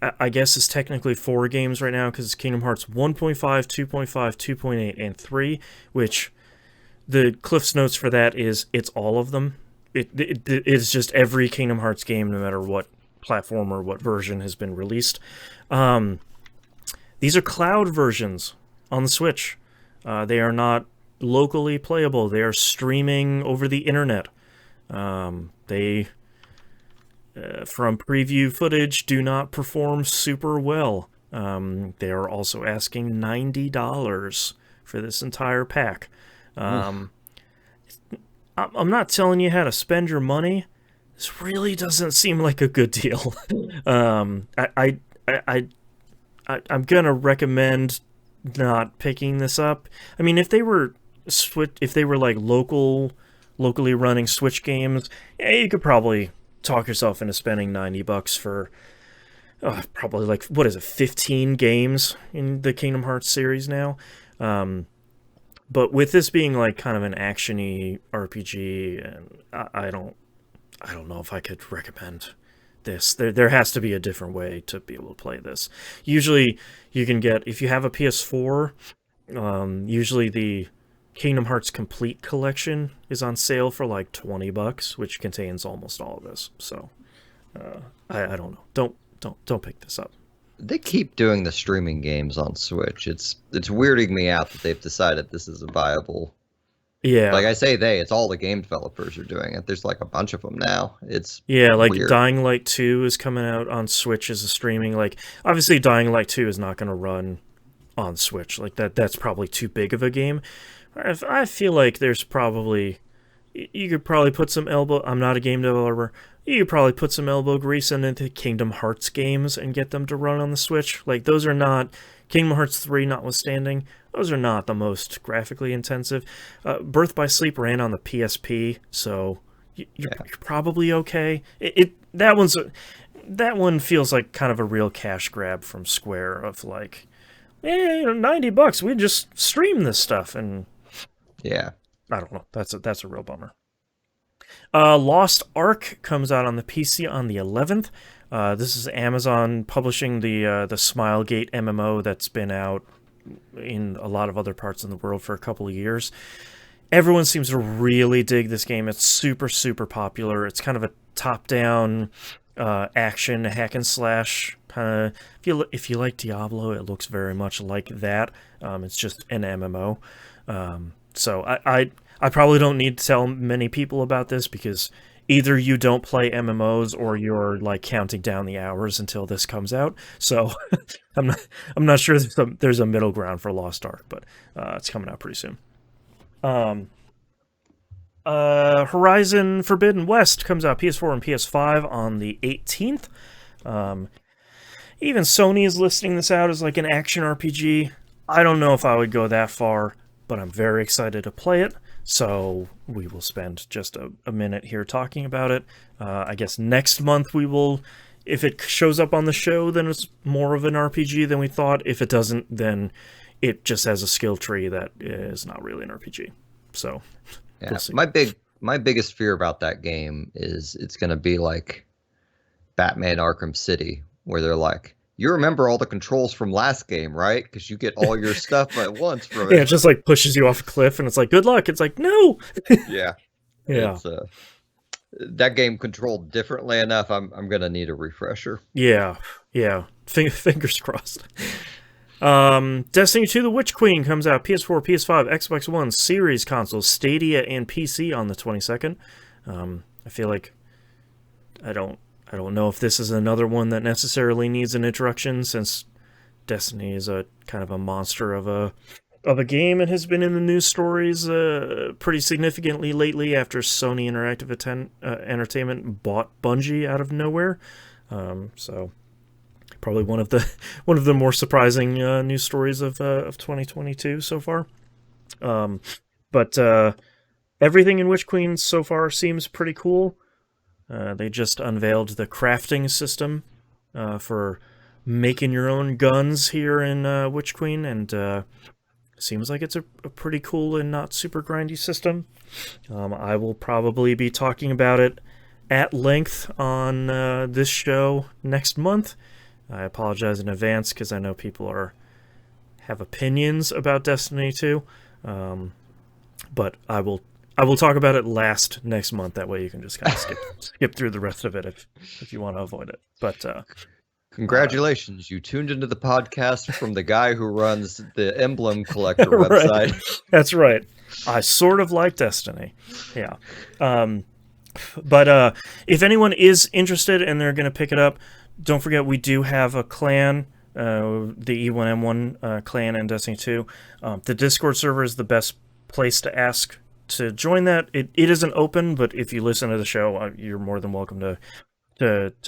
I guess is technically 4 games right now, because it's Kingdom Hearts 1.5, 2.5, 2.8, and 3, which the Cliff's Notes for that is it's all of them. It's just every Kingdom Hearts game, no matter what platform or what version has been released. These are cloud versions on the Switch. They are not locally playable. They are streaming over the internet. They, from preview footage, do not perform super well. They are also asking $90 for this entire pack. I'm not telling you how to spend your money. This really doesn't seem like a good deal. I'm gonna recommend not picking this up. I mean, if they were like locally running Switch games, yeah, you could probably talk yourself into spending $90 for probably like, what is it, 15 games in the Kingdom Hearts series now. But with this being like kind of an action-y RPG, and I don't know if I could recommend this. There has to be a different way to be able to play this. Usually you can get, if you have a PS4, usually the Kingdom Hearts Complete Collection is on sale for like $20, which contains almost all of this. So I don't know. Don't pick this up. They keep doing the streaming games on Switch. It's weirding me out that they've decided this is a viable. Yeah. Like I say, it's all the game developers are doing it. There's like a bunch of them now. It's like weird. Dying Light 2 is coming out on Switch as a streaming. Like, obviously Dying Light 2 is not going to run on Switch. Like that's probably too big of a game. I feel like there's probably, you could probably put some I'm not a game developer. You could probably put some elbow grease into Kingdom Hearts games and get them to run on the Switch. Like, those are not, Kingdom Hearts 3 notwithstanding, those are not the most graphically intensive. Birth by Sleep ran on the PSP, so you're probably okay. That one feels like kind of a real cash grab from Square of like, $90, we just stream this stuff, and yeah, I don't know. That's a real bummer. Lost Ark comes out on the PC on the 11th. This is Amazon publishing the Smilegate MMO that's been out in a lot of other parts of the world for a couple of years. Everyone seems to really dig this game. It's super, super popular. It's kind of a top-down action hack and slash kind of. If you like Diablo, it looks very much like that. It's just an MMO. So I probably don't need to tell many people about this, because either you don't play MMOs or you're like counting down the hours until this comes out. So I'm not sure there's a middle ground for Lost Ark, but it's coming out pretty soon. Horizon Forbidden West comes out PS4 and PS5 on the 18th. Even Sony is listing this out as like an action RPG. I don't know if I would go that far, but I'm very excited to play it. So we will spend just a minute here talking about it. I guess next month we will, if it shows up on the show, then it's more of an RPG than we thought. If it doesn't, then it just has a skill tree that is not really an RPG. So Yeah, we'll see. my biggest fear about that game is it's going to be like Batman Arkham City, where they're like, you remember all the controls from last game, right? Because you get all your stuff at once from Yeah, it it. just like pushes you off a cliff and it's like, good luck. It's like, no. Yeah, Yeah. it's that game controlled differently enough. I'm gonna need a refresher. Yeah. Fingers crossed. Destiny 2 The Witch Queen comes out PS4, PS5, Xbox One, Series consoles, Stadia, and PC on the 22nd. I feel like I don't know if this is another one that necessarily needs an introduction, since Destiny is a kind of a monster of a game and has been in the news stories pretty significantly lately after Sony Interactive Entertainment bought Bungie out of nowhere. So probably one of the more surprising news stories of 2022 so far. But everything in Witch Queen so far seems pretty cool. They just unveiled the crafting system for making your own guns here in Witch Queen, and seems like it's a pretty cool and not super grindy system. I will probably be talking about it at length on this show next month. I apologize in advance because I know people have opinions about Destiny 2, but I will talk about it last next month. That way you can just kind of skip through the rest of it if you want to avoid it. But Congratulations, you tuned into the podcast from the guy who runs the Emblem Collector right. website. That's right. I sort of like Destiny. Yeah. But if anyone is interested and they're going to pick it up, don't forget we do have a clan, the E1M1 clan in Destiny 2. The Discord server is the best place to ask to join that. It isn't open, but if you listen to the show, you're more than welcome to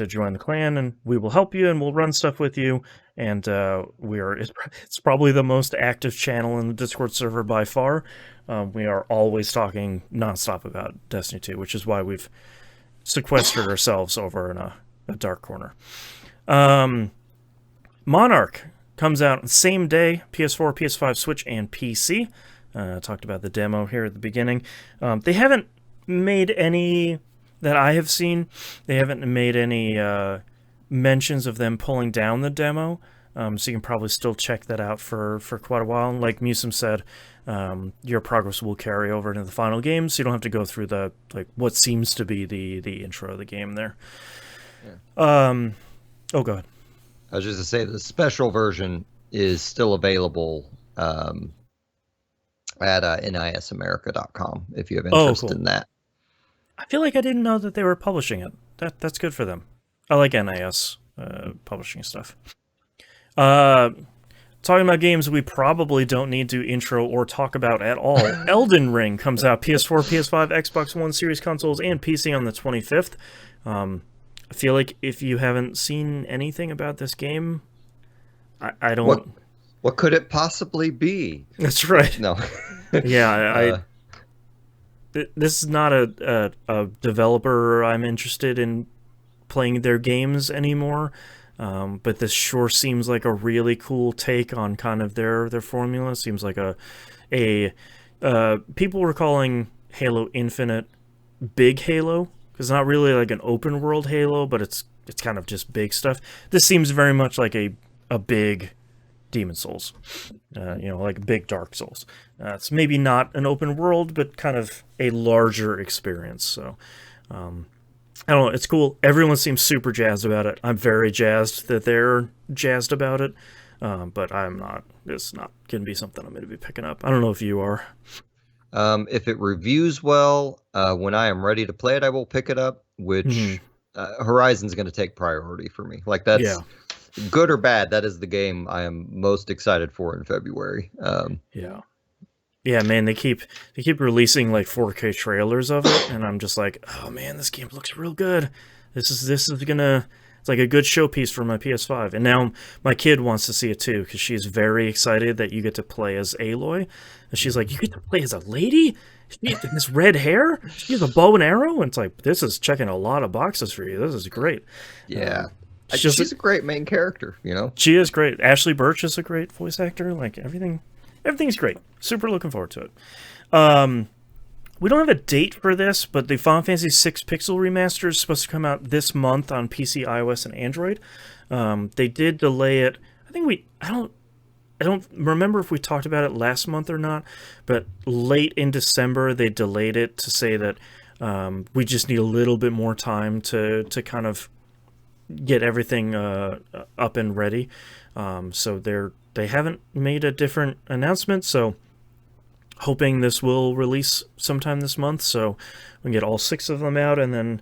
join the clan, and we will help you and we'll run stuff with you. And it's probably the most active channel in the Discord server by far. We are always talking nonstop about Destiny 2, which is why we've sequestered ourselves over in a dark corner. Monarch comes out the same day, PS4, PS5, Switch, and PC. Talked about the demo here at the beginning. They haven't made any that I have seen. They haven't made any mentions of them pulling down the demo, so you can probably still check that out for quite a while. Like Musum said, your progress will carry over into the final game, so you don't have to go through the what seems to be the intro of the game there. Yeah. Oh, go ahead. I was just going to say the special version is still available at nisamerica.com if you have interest in that. I feel like I didn't know that they were publishing it. That's good for them. I like NIS publishing stuff. Talking about games we probably don't need to intro or talk about at all. Elden Ring comes out PS4, PS5, Xbox One, Series consoles, and PC on the 25th. I feel like if you haven't seen anything about this game, I don't... What could it possibly be? That's right. No. Yeah, this is not a developer I'm interested in playing their games anymore, but this sure seems like a really cool take on kind of their formula. Seems like people were calling Halo Infinite big Halo, because it's not really like an open world Halo, but it's kind of just big stuff. This seems very much like a big Demon's Souls, like big Dark Souls. It's maybe not an open world, but kind of a larger experience. So, I don't know. It's cool. Everyone seems super jazzed about it. I'm very jazzed that they're jazzed about it, but I'm not. It's not going to be something I'm going to be picking up. I don't know if you are. If it reviews well, when I am ready to play it, I will pick it up, Hmm. which Horizon's going to take priority for me. Like, Yeah, that's good or bad. That is the game I am most excited for in February. yeah. Yeah, man, they keep releasing like 4K trailers of it, and I'm just like, oh man, this game looks real good. This is gonna it's like a good showpiece for my PS5. And now my kid wants to see it too because she's very excited that you get to play as Aloy, and she's like, you get to play as a lady. She has this red hair. She has a bow and arrow, and it's like this is checking a lot of boxes for you. This is great. Yeah. It's just She's a great main character, you know? she is great. Ashley Birch is a great voice actor. Like everything's great. Super looking forward to it. Um, we don't have a date for this, but the Final Fantasy VI Pixel Remaster is supposed to come out this month on PC, iOS, and Android. They did delay it. I don't remember if we talked about it last month or not, but late in December they delayed it to say that we just need a little bit more time to kind of get everything up and ready. So they haven't made a different announcement. So hoping this will release sometime this month, so we can get all 6 of them out, and then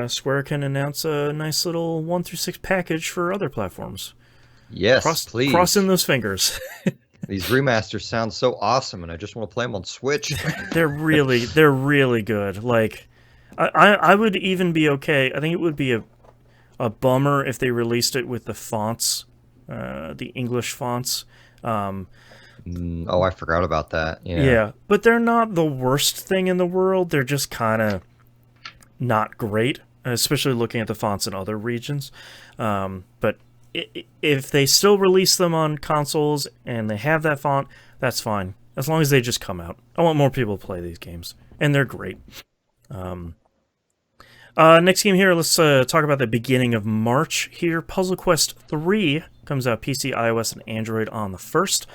Square can announce a nice little 1 through 6 package for other platforms. Yes, Crossing please. those fingers. These remasters sound so awesome, and I just want to play them on Switch. they're really good. Like I would even be okay. I think it would be a bummer if they released it with the fonts, the English fonts. Oh, I forgot about that. Yeah. Yeah, but they're not the worst thing in the world. They're just kind of not great, especially looking at the fonts in other regions. But if they still release them on consoles and they have that font, that's fine. As long as they just come out. I want more people to play these games, and they're great. Next game here, let's talk about the beginning of March here. Puzzle Quest 3 comes out PC, iOS, and Android on the 1st.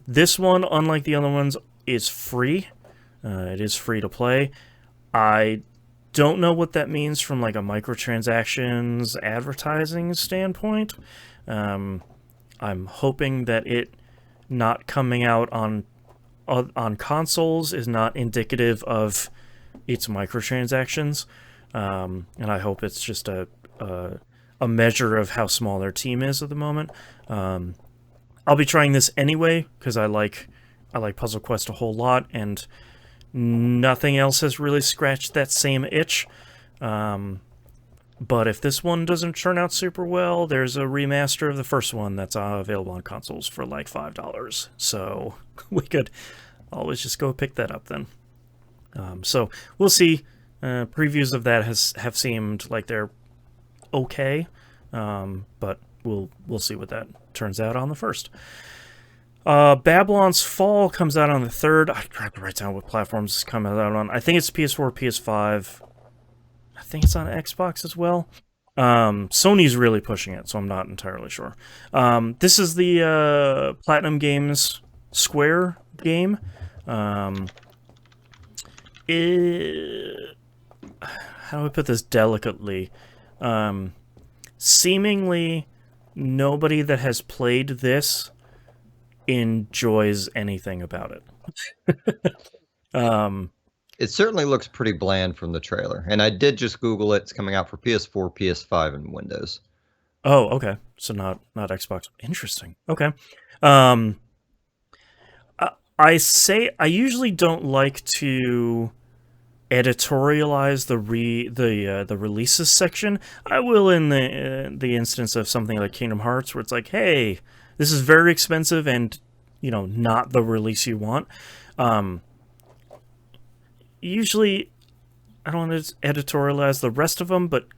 This one, unlike the other ones, is free. It is free to play. I don't know what that means from like a microtransactions advertising standpoint. I'm hoping that it not coming out on consoles is not indicative of its microtransactions, and I hope it's just a measure of how small their team is at the moment. I'll be trying this anyway because I like Puzzle Quest a whole lot, and nothing else has really scratched that same itch. But if this one doesn't turn out super well, there's a remaster of the first one that's available on consoles for like $5. So we could always just go pick that up then. So we'll see. Previews of that have seemed like they're okay, but we'll see what that turns out on the 1st. Babylon's Fall comes out on the 3rd. I have to write down what platforms it's coming out on. I think it's PS4, PS5. I think it's on Xbox as well. Sony's really pushing it, so I'm not entirely sure. This is the Platinum Games Square game. How do I put this delicately? Seemingly, nobody that has played this enjoys anything about it. It certainly looks pretty bland from the trailer. And I did just Google it. It's coming out for PS4, PS5, and Windows. Oh, okay. So not Xbox. Interesting. Okay. Um, I usually don't like to editorialize the releases section. I will in the instance of something like Kingdom Hearts, where it's like, hey, this is very expensive and not the release you want. Usually, I don't want to editorialize the rest of them, but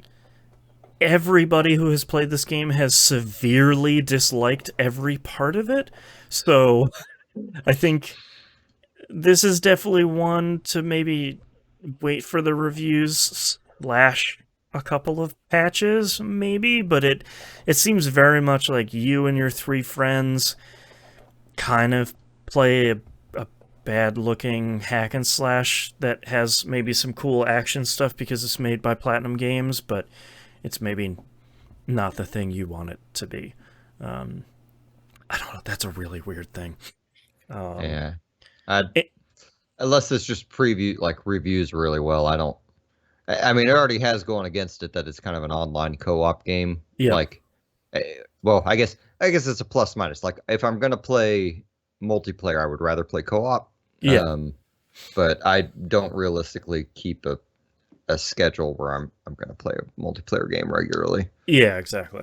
everybody who has played this game has severely disliked every part of it. So I think this is definitely one to maybe wait for the reviews / a couple of patches, maybe, but it seems very much like you and your 3 friends kind of play a bad-looking hack and slash that has maybe some cool action stuff because it's made by Platinum Games, but it's maybe not the thing you want it to be. I don't know. That's a really weird thing. Yeah. Unless it's just preview like reviews really well. I mean, it already has going against it that it's kind of an online co-op game. Yeah, Like, well, I guess it's a plus minus. Like, if I'm gonna play multiplayer, I would rather play co-op. yeah, Um, but I don't realistically keep a schedule where I'm gonna play a multiplayer game regularly. yeah, exactly.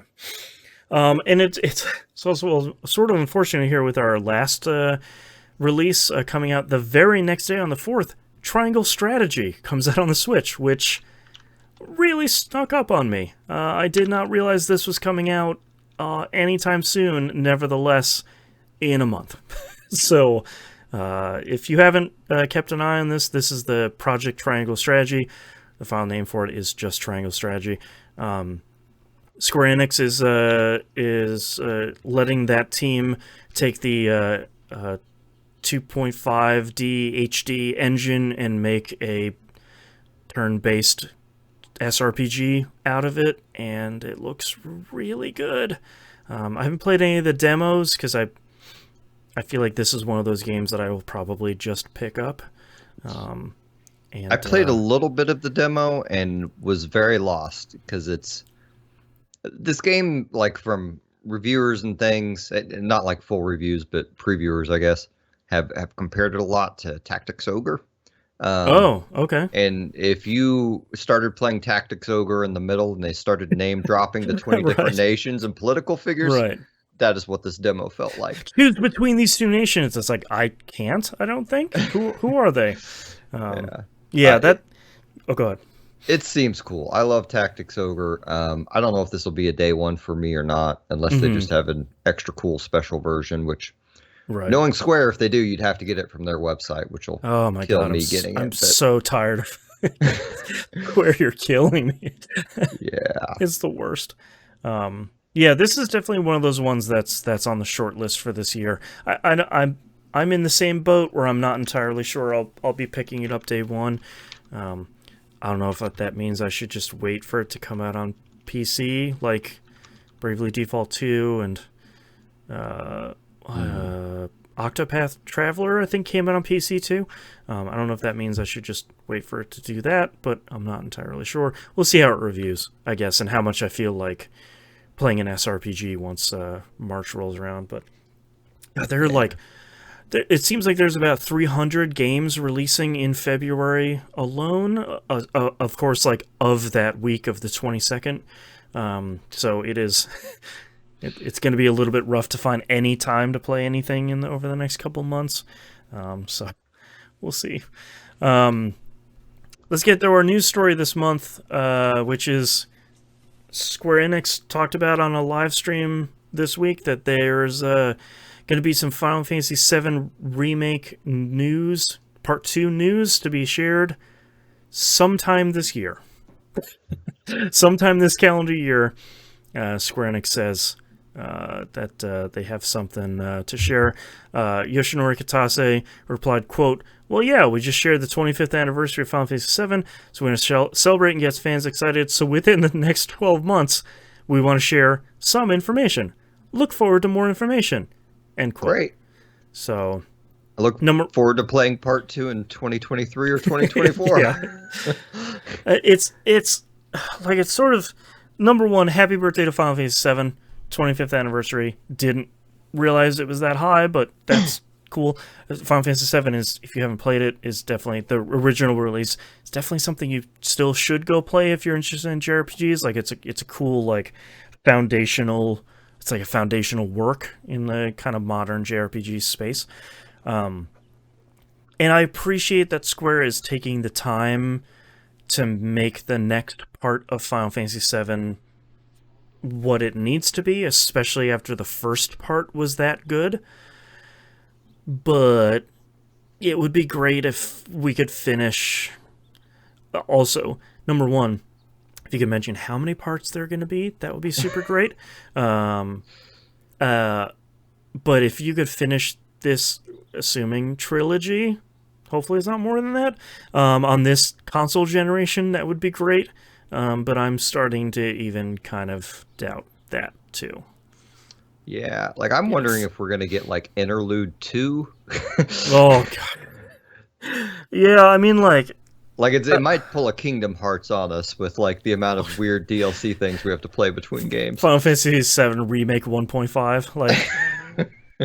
And it's also sort of unfortunate here with our last release coming out the very next day on the 4th. Triangle Strategy comes out on the Switch, which really snuck up on me. I did not realize this was coming out anytime soon. Nevertheless, in a month. So, if you haven't kept an eye on this, this is the Project Triangle Strategy. The file name for it is just Triangle Strategy. Square Enix is letting that team take the 2.5D HD engine and make a turn-based SRPG out of it, and it looks really good. I haven't played any of the demos because I feel like this is one of those games that I will probably just pick up. And I played a little bit of the demo and was very lost because it's this game, like from reviewers and things, not like full reviews, but previewers, I guess, have compared it a lot to Tactics Ogre. oh, okay. And if you started playing Tactics Ogre in the middle and they started name dropping the 20 different Right. nations and political figures, Right. that is what this demo felt like. Choose between these two nations. It's like I can't. I don't think. Who are they? Yeah. That. Oh, go ahead. It seems cool. I love Tactics Ogre. I don't know if this will be a day one for me or not, unless they just have an extra cool special version, which, Right. knowing Square, if they do, you'd have to get it from their website, which will Oh my kill god, me getting I'm it. so tired of where you're killing me. Yeah. It's the worst. Yeah, this is definitely one of those ones that's on the short list for this year. I'm in the same boat where I'm not entirely sure I'll be picking it up day one. I don't know if that means I should just wait for it to come out on PC, like Bravely Default 2 and Octopath Traveler, I think, came out on PC too. I don't know if that means I should just wait for it to do that, but I'm not entirely sure. We'll see how it reviews, I guess, and how much I feel like playing an SRPG once March rolls around. But they're like, it seems like there's about 300 games releasing in February alone. Of course, like of that week of the 22nd. So it is. It's going to be a little bit rough to find any time to play anything over the next couple months. So we'll see. Let's get to our news story this month, which is Square Enix talked about on a live stream this week that there's going to be some Final Fantasy VII Remake news, Part 2 news to be shared sometime this year. Sometime this calendar year, Square Enix says that they have something to share. Yoshinori Kitase replied, quote, "Well, yeah, we just shared the 25th anniversary of Final Fantasy VII, so we're going to celebrate and get fans excited. So within the next 12 months, we want to share some information. Look forward to more information." End quote. Great. So I look forward to playing Part 2 in 2023 or 2024. Yeah. It's like, it's sort of, number one, happy birthday to Final Fantasy VII, 25th anniversary. Didn't realize it was that high, but that's cool. Final Fantasy VII is, if you haven't played it, is definitely the original release. It's definitely something you still should go play if you're interested in JRPGs. Like, it's a cool, like, foundational. It's like a foundational work in the kind of modern JRPG space. And I appreciate that Square is taking the time to make the next part of Final Fantasy VII what it needs to be, especially after the first part was that good. But it would be great if we could finish. Also, number one, if you could mention how many parts there are going to be, that would be super great. But if you could finish this, assuming trilogy, hopefully it's not more than that, on this console generation, that would be great. But I'm starting to even kind of doubt that too. Yeah, like I'm wondering if we're gonna get like Interlude 2. Oh god. Yeah, I mean, like, Like it might pull a Kingdom Hearts on us with like the amount of weird DLC things we have to play between games. Final Fantasy VII Remake 1.5. Like,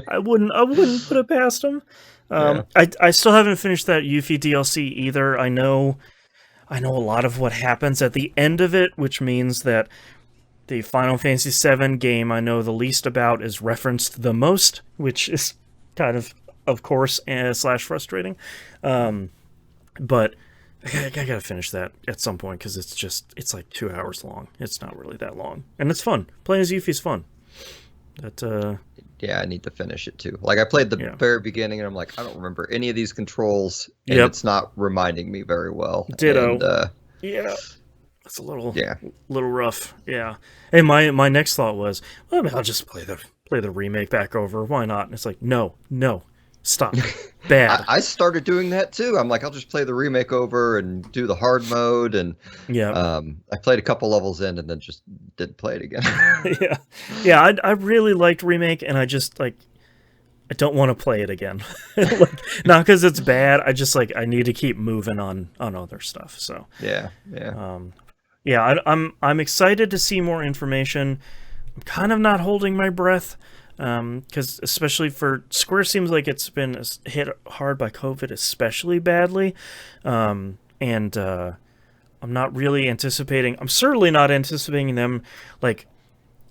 I wouldn't put it past them. Yeah. I still haven't finished that Yuffie DLC either. I know a lot of what happens at the end of it, which means that the Final Fantasy VII game I know the least about is referenced the most, which is kind of course, slash frustrating. But I gotta finish that at some point because it's like 2 hours long. It's not really that long, and it's fun. Playing as Yuffie's fun. That Yeah, I need to finish it too. Like I played the yeah. very beginning and I'm like, I don't remember any of these controls and Yep. it's not reminding me very well. Ditto. And Yeah. That's a yeah. little rough. Yeah. Hey, my next thought was, well, I'll just play the remake back over. Why not? And it's like, no, stop. Bad. I started doing that too. I'm like, I'll just play the remake over and do the hard mode and Yeah. I played a couple levels in and then just didn't play it again. Yeah. Yeah, I really liked remake and I just like I don't want to play it again. Like, not because it's bad. I just like I need to keep moving on other stuff. So Yeah, yeah. yeah, I'm excited to see more information. I'm kind of not holding my breath because especially for Square, seems like it's been hit hard by COVID, especially badly, and I'm not really anticipating. I'm certainly not anticipating them like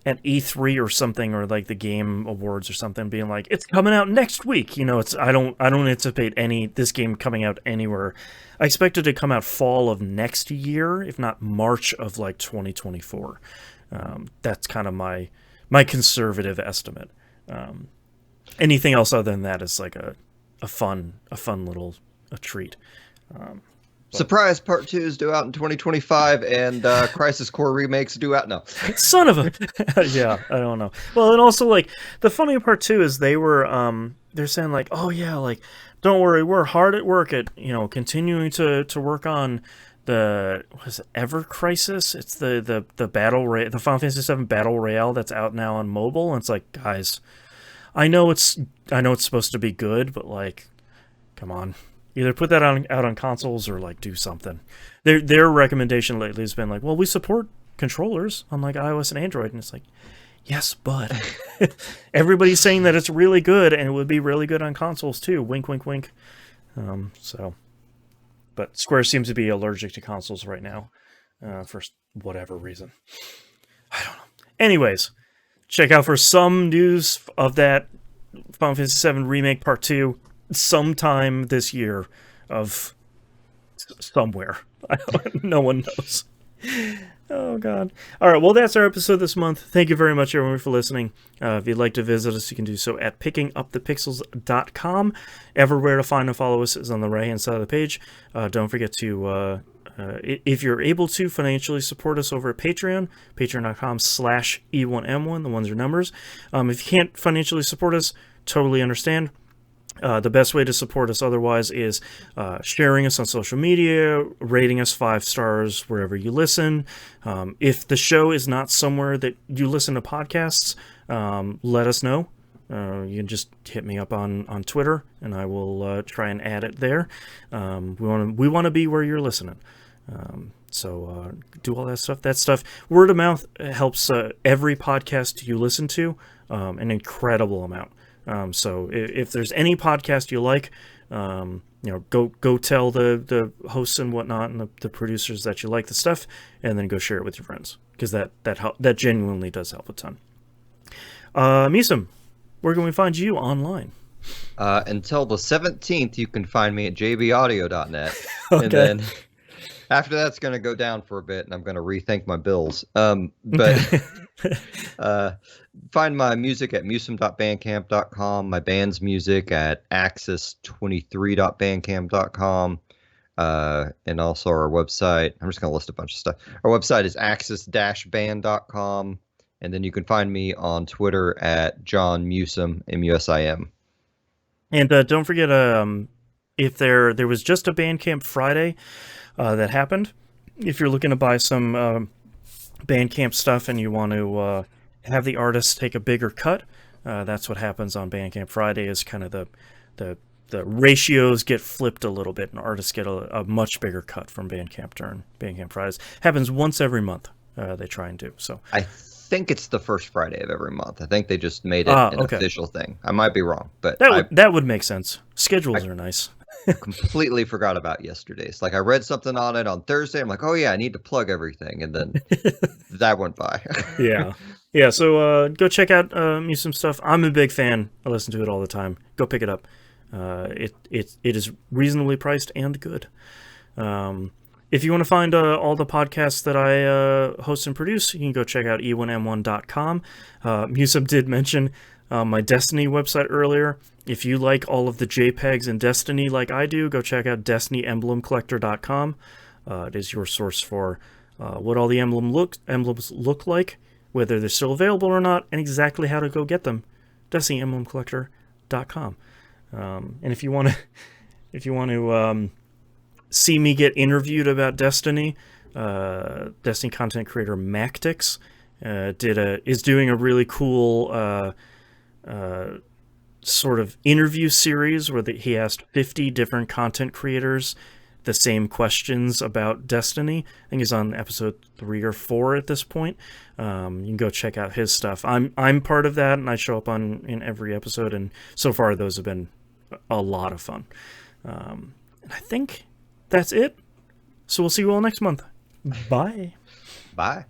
at E3 or something, or like the Game Awards or something, being like it's coming out next week. You know, it's I don't anticipate this game coming out anywhere. I expect it to come out fall of next year, if not March of like 2024. That's kind of my conservative estimate. Anything else other than that is like a fun little treat. Surprise Part 2 is due out in 2025 and Crisis Core Remake's due out. No. Son of a yeah, I don't know. Well, and also like the funny part too is they're saying like, oh yeah, like don't worry, we're hard at work at continuing to work on the what is it, Ever Crisis? It's the the Final Fantasy VII Battle Royale that's out now on mobile. And it's like, guys, I know it's supposed to be good, but like, come on. Either put that out on consoles or like do something. Their recommendation lately has been like, well, we support controllers on like iOS and Android, and it's like, yes, but everybody's saying that it's really good and it would be really good on consoles too. Wink, wink, wink. But Square seems to be allergic to consoles right now for whatever reason. I don't know. Anyways, check out for some news of that Final Fantasy VII Remake Part 2 sometime this year of somewhere. No one knows. Oh, God. All right, well, that's our episode this month. Thank you very much, everyone, for listening. If you'd like to visit us, you can do so at pickingupthepixels.com. Everywhere to find and follow us is on the right-hand side of the page. Don't forget to, if you're able to, financially support us over at Patreon, patreon.com/E1M1. The ones are numbers. If you can't financially support us, totally understand. The best way to support us otherwise is sharing us on social media, rating us 5 stars wherever you listen. If the show is not somewhere that you listen to podcasts, let us know. You can just hit me up on Twitter, and I will try and add it there. We want to be where you're listening. So do all that stuff. That stuff, word of mouth, helps every podcast you listen to an incredible amount. So if there's any podcast you like, go tell the hosts and whatnot and the producers that you like the stuff, and then go share it with your friends, because that genuinely does help a ton. Misum, where can we find you online? Until the 17th, you can find me at jbaudio.net. Okay. And then after that's going to go down for a bit, and I'm going to rethink my bills. But find my music at musum.bandcamp.com, my band's music at axis23.bandcamp.com, and also our website. I'm just going to list a bunch of stuff. Our website is axis-band.com, and then you can find me on Twitter at John Musim, M-U-S-I-M. And don't forget, if there was just a Bandcamp Friday that happened, if you're looking to buy some Bandcamp stuff and you want to have the artist take a bigger cut, that's what happens on Bandcamp Friday, is kind of the ratios get flipped a little bit, and artists get a much bigger cut from Bandcamp during Bandcamp Fridays. Happens once every month. They try and do so. I think it's the first Friday of every month. I think they just made it an official thing. I might be wrong, but that would make sense. Schedules are nice. I completely forgot about yesterday's. Like I read something on it on Thursday. I'm like, oh yeah, I need to plug everything, and then that went by. Yeah. So go check out Museum stuff. I'm a big fan. I listen to it all the time. Go pick it up. It is reasonably priced and good. If you want to find all the podcasts that I host and produce, you can go check out e1m1.com. Musum did mention my Destiny website earlier. If you like all of the JPEGs in Destiny like I do, go check out destinyemblemcollector.com. It is your source for what all the emblems look like, whether they're still available or not, and exactly how to go get them. destinyemblemcollector.com. And if you want to see me get interviewed about Destiny, Destiny content creator Mactix is doing a really cool sort of interview series where he asked 50 different content creators the same questions about Destiny. I think he's on episode 3 or 4 at this point. You can go check out his stuff. I'm part of that, and I show up in every episode, and so far those have been a lot of fun. And I think that's it. So we'll see you all next month. Bye. Bye.